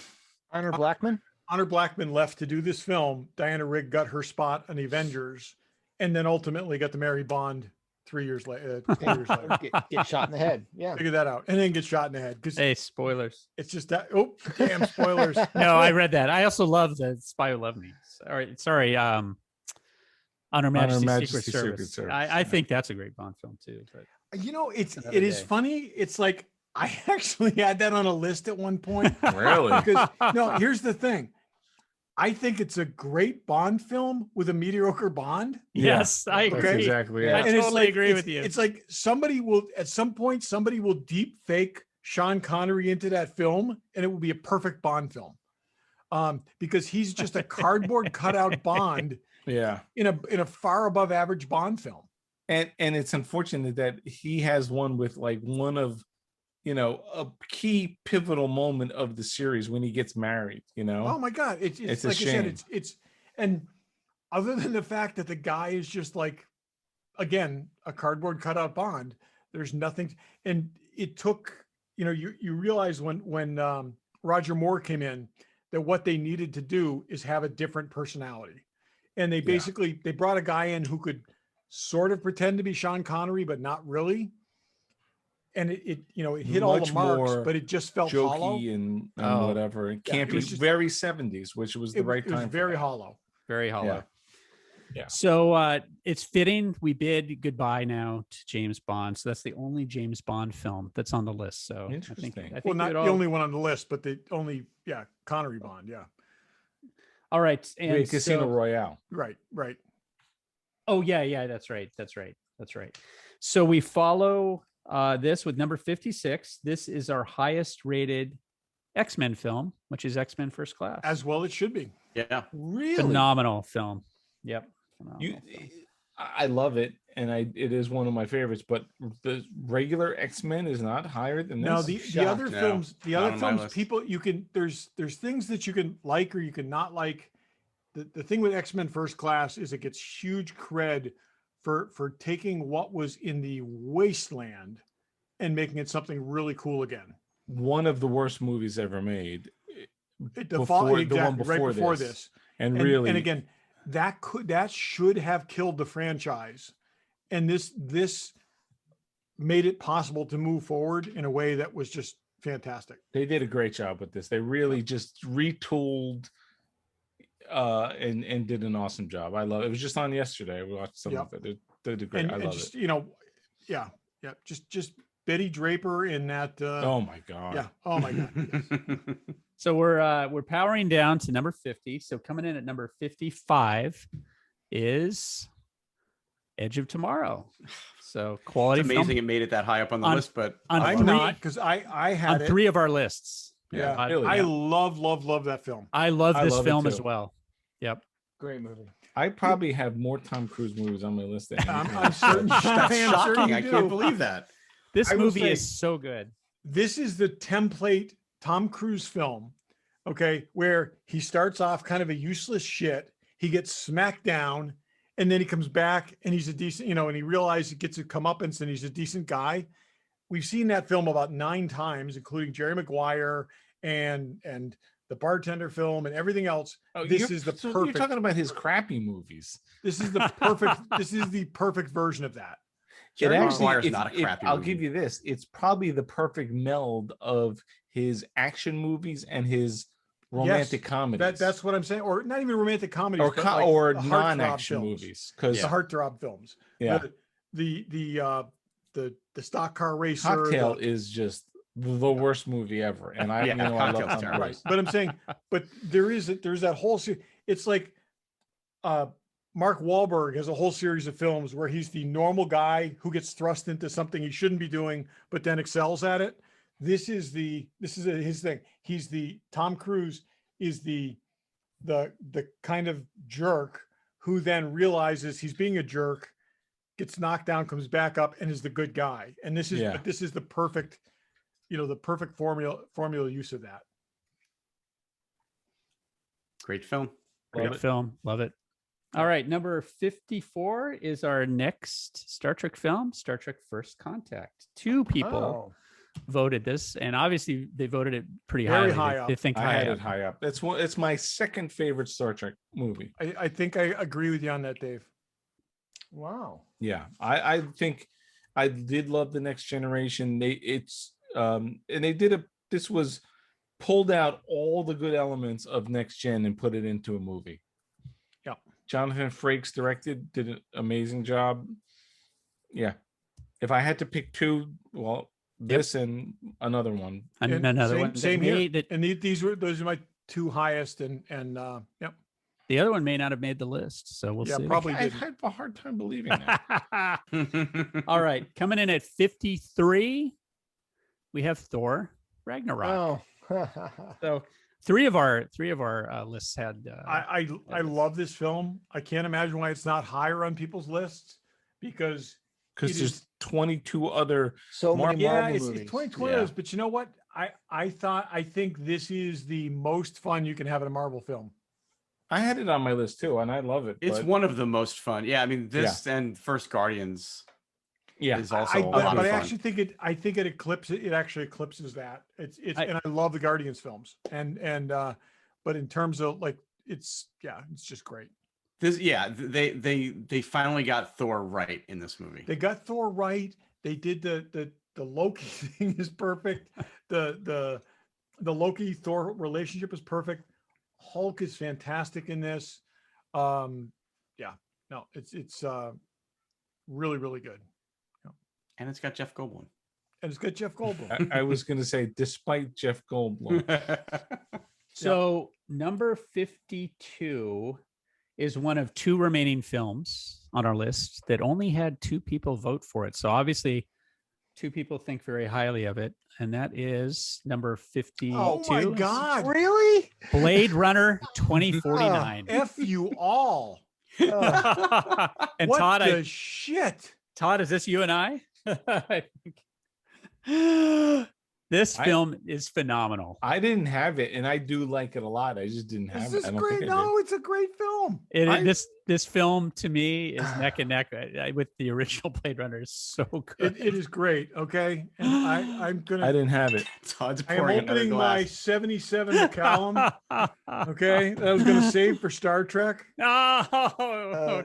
Honor Blackman? Honor Blackman left to do this film. Diana Rigg got her spot on the Avengers, and then ultimately got to marry Bond 3 years later. 4 years later. Get shot in the head. Yeah. Figure that out, and then get shot in the head because Hey, spoilers. it's just that. Oh, damn! Spoilers. No, I read that. I also love the Spy Who Loved Me. Sorry. Honor Majesty's Majesty's Secret Secret Service. Service, I yeah. think that's a great Bond film too. But You know, it another is day. funny. It's like I actually had that on a list at one point. Really? Because no, here's the thing. I think it's a great Bond film with a mediocre Bond. Yeah. yes, I That's agree. exactly I it. And totally agree with you. It's like somebody will at some point somebody will deep fake Sean Connery into that film, and it will be a perfect Bond film. Because he's just a cardboard cutout Bond Yeah. in a far above average Bond film. And it's unfortunate that he has one with like one of, a key pivotal moment of the series when he gets married, Oh my God. It's It's a like I said, shame. it's and other than the fact that the guy is just like, again, a cardboard cutout Bond, there's nothing. And it took, you realize when Roger Moore came in that what they needed to do is have a different personality. And they basically, they brought a guy in who could sort of pretend to be Sean Connery, but not really. And it hit all the Much marks, more but it just felt hollow. jokey and Oh. whatever. It Yeah, can't it be was just- very 70s, which was the right It was time. for very that. hollow. Very hollow. Yeah. So it's fitting. We bid goodbye now to James Bond. So that's the only James Bond film that's on the list. So I Interesting. think Well, we not would the all- only one on the list, but the only, Connery Bond. Yeah. All right. Wait, And Casino so- Royale. Right. Oh yeah. That's right. So we follow this with number 56. This is our highest rated X-Men film, which is X-Men First Class. As well, it should be. Yeah. Really? Phenomenal film. Yep. You, Phenomenal film. I love it, and it is one of my favorites. But the regular X-Men is not higher than this. Now the other No, films, not on my list. people there's things that you can like or you can not like. The thing with X-Men First Class is it gets huge cred for taking what was in the wasteland and making it something really cool again. one of the worst movies ever made, The one exactly, right before this. this. and really, and again, that should have killed the franchise. And this made it possible to move forward in a way that was just fantastic. they did a great job with this. They really just retooled and did an awesome job. I love it. It was just on yesterday. We watched some of it. They did great. And, I and love just, it. just Betty Draper in that. Oh my god. Yeah. Oh my God. So we're powering down to number 50. So coming in at number 55 is Edge of Tomorrow. So quality It's film amazing it made it that high up on the On- list, but on I I'm love it. not because I had on it. 3 of our lists. Yeah. really. I love that film. I love I this love it film as too. well. Yep. Great movie. I probably have more Tom Cruise movies on my list than I'm anything. certain. That's I'm certain shocking. you I do. can't believe that. This I will movie say- is so good. this is the template Tom Cruise film, okay, where he starts off kind of a useless shit. He gets smacked down, and then he comes back and he's a decent, and he realizes he gets a comeuppance and he's a decent guy. We've seen that film about 9 times, including Jerry Maguire and the bartender film and everything else. This is the perfect. You're talking about his crappy movies. This is the perfect. This is the perfect version of that. Jerry It actually, Maguire's not a crappy I'll movie. give you this. It's probably the perfect meld of his action movies and his romantic comedies. That's what I'm saying. Or not even romantic comedies, or but like or the heartthrob non-action films. movies. Because the heartthrob films. Yeah. The stock car racer. Cocktail is just the worst movie ever. And I love Cocktail's Tom terrible. Cruise. But I'm saying, there's that whole series. It's like Mark Wahlberg has a whole series of films where he's the normal guy who gets thrust into something he shouldn't be doing, but then excels at it. This is his thing. Tom Cruise is the kind of jerk who then realizes he's being a jerk, gets knocked down, comes back up, and is the good guy. And this is the perfect, the perfect formula use of that. Great film. Great film. Love it. All right. Number 54 is our next Star Trek film, Star Trek First Contact. 2 people voted this, and obviously they voted it pretty Very highly. high up. They think I high had up. it high up. It's my second favorite Star Trek movie. I think I agree with you on that, Dave. Wow. Yeah, I think I did love The Next Generation. This was pulled out all the good elements of Next Gen and put it into a movie. Yeah. Jonathan Frakes did an amazing job. Yeah. If I had to pick 2, well, this and another one. And another one. Same here. And those are my 2 highest, and yep. The other one may not have made the list, so we'll see. Probably I did. had a hard time believing that. All right, coming in at 53, we have Thor Ragnarok. Oh. So three of our lists had. I love this film. I can't imagine why it's not higher on people's lists, because there's 22 other So many Marvel it's movies. 2020 Yeah. others, but you know what? I think this is the most fun you can have in a Marvel film. I had it on my list too, and I love it. It's one of the most fun. Yeah, I mean this and First Guardians. Is also a lot of but I fun. actually think it eclipses. It actually eclipses that. And I love the Guardians films. But in terms of it's just great. They finally got Thor right in this movie. They got Thor right. They did the Loki thing is perfect. The Loki Thor relationship is perfect. Hulk is fantastic in this. It's really, really good. And it's got Jeff Goldblum. I was going to say, despite Jeff Goldblum. So number 52 is one of 2 remaining films on our list that only had 2 people vote for it. So obviously 2 people think very highly of it. And that is number 52. Oh my God. Really? Blade Runner 2049. F you all. And What Todd, shit? Todd, is this you and I? I think. This film is phenomenal. I didn't have it, and I do like it a lot. I just didn't have This it. is great. No, it's a great film. This film to me is neck and neck with the original Blade Runner. Is so good. It is great. Okay, and I'm gonna. I didn't have it. Todd's I am pouring another opening my glass. 77 Macallan. Okay, that I was gonna save for Star Trek. Oh,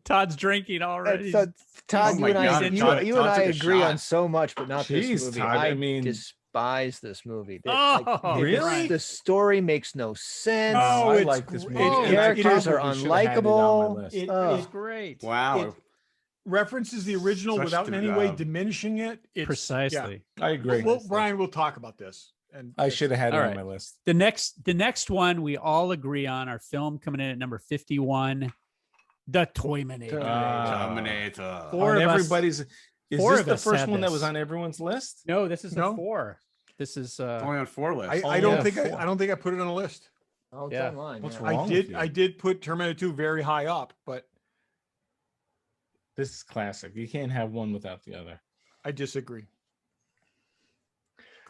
Todd's drinking already. Todd, Oh my you and I, God, you, Todd- you Todd and I took a agree shot. on so much, but not Jeez, this movie. Todd, I I mean- despise this movie. Really? The story makes no sense. Oh, I it's like this great. movie. The and I characters are probably should have had it on my unlikable. list. It Oh. is great. Wow. It references the original Such without in any way diminishing it. It's, Precisely. I agree. Well, Brian, we'll talk about this. And I should have had it All on right. my list. The next one we all agree on, our film coming in at number 51, The Toyminator. Terminator. Four On of us- everybody's. Is four this of the us first had one that this. was on everyone's list? No, this is No. the 4. This is It's only on 4 lists. I don't yeah, think four. I don't think I put it on a list. Oh, it's Yeah. online. What's yeah. wrong? with you? I did put Terminator 2 very high up, but This is classic. You can't have one without the other. I disagree.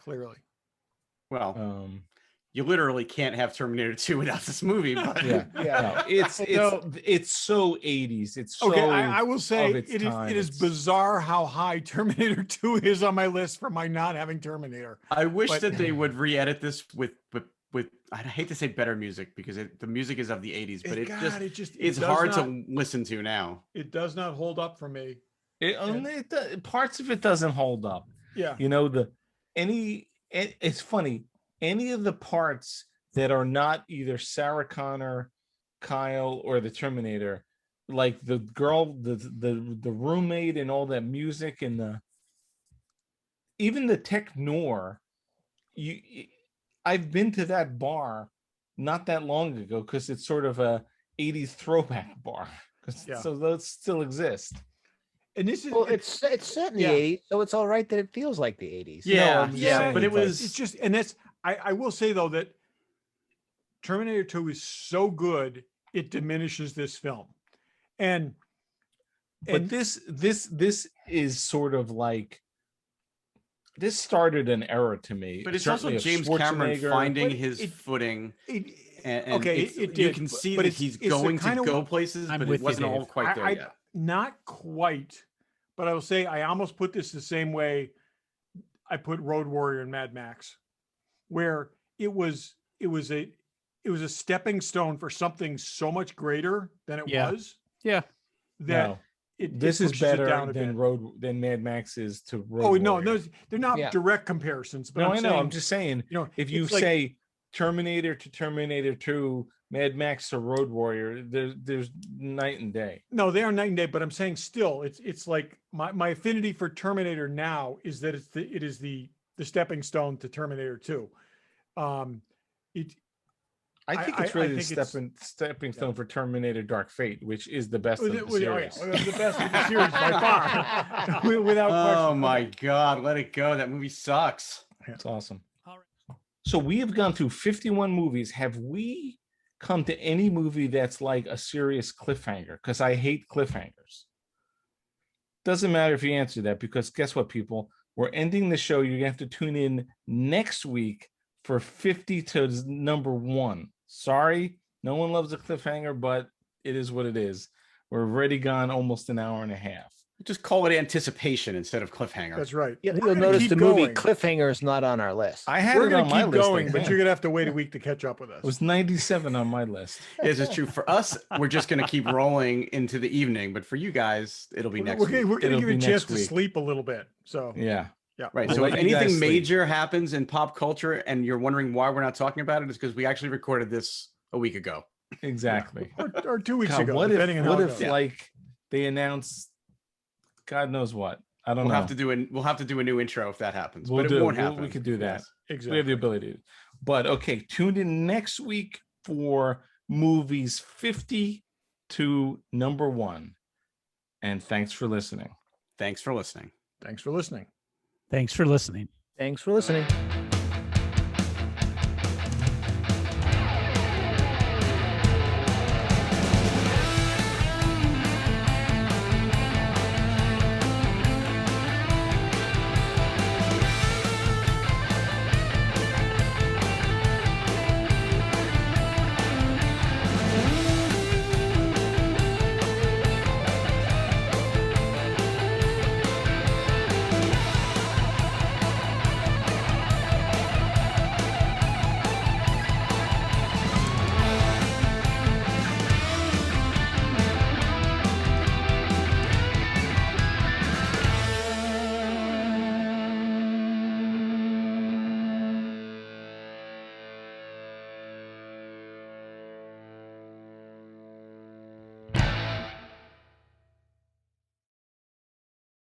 Clearly. Well, you literally can't have Terminator 2 without this movie. But Yeah. Yeah. No, it's so 80s. It's so Okay, I will say of its it time. is It's- bizarre how high Terminator 2 is on my list for my not having Terminator. I wish But- that they would re-edit this with I hate to say better music because the music is of the 80s, but It it's does hard not, to listen to now. It does not hold up for me. Parts of it doesn't hold up. Yeah. You know, it's funny. Any of the parts that are not either Sarah Connor, Kyle, or the Terminator, like the girl, the roommate, and all that music, and even the tech noir. I've been to that bar not that long ago because it's sort of a 80s throwback bar. Yeah. So those still exist. And this is it's set in the yeah. 80s, so it's all right that it feels like the 80s. Yeah, I'm yeah, saying, but it was it's just, and that's I will say though that Terminator 2 is so good it diminishes this film. But this is sort of like, this started an era to me. But it's Certainly also of James Cameron Schwarzenegger. finding But his footing. And okay, it's- it you did, can see but that it's he's the going kind to of- go places, I'm but with it you, wasn't all Dave. quite there yet. Not quite, but I will say I almost put this the same way I put Road Warrior and Mad Max, where it was a stepping stone for something so much greater than it Yeah. was. Yeah. That No, it this is pushes it better down a than bit. than Mad Max is to Road Oh no, Warrior. they're not Yeah. direct comparisons. But No, I'm I know. saying, I'm just saying, you know, if you it's like- say Terminator to Terminator 2, Mad Max to Road Warrior, there's night and day. no, they are night and day. But I'm saying still, it's like my affinity for Terminator now is that it is the stepping stone to Terminator 2. I think I it's really think the it's- stepping stone for Terminator Dark Fate, which is the best of the Oh, yeah, series. the best of the series by far, without question. Oh my God, let it go. That movie sucks. It's awesome. All right. So we have gone through 51 movies. Have we come to any movie that's like a serious cliffhanger? Because I hate cliffhangers. Doesn't matter if you answer that, because guess what, people? We're ending the show. You're going to have to tune in next week for 50 to number 1. Sorry, no one loves a cliffhanger, but it is what it is. We're already gone almost an hour and a half. Just call it anticipation instead of cliffhanger. That's right. You'll gonna notice keep the movie going. Cliffhanger is not on our list. I had We're it going on to my keep list. going, but again. you're going to have to wait a week to catch up with us. It was 97 on my list. This is true. For us, we're just going to keep rolling into the evening, but for you guys, it'll be next We're week. going to It'll give you a be chance next to week. sleep a little bit. So Yeah. yeah, Right. We'll So let if you guys anything sleep. major happens in pop culture and you're wondering why we're not talking about it, it's because we actually recorded this a week ago. Exactly. or 2 weeks God, ago, what depending if, on how what it if goes. like they announced God knows what? I don't We'll know. have to do a new intro if that happens, We'll but do. it won't We'll- happen. we could do that. Yes. We Exactly. have the ability to. But okay, tune in next week for movies 50 to number 1. And thanks for listening. Thanks for listening. Thanks for listening. Thanks for listening. Thanks for listening.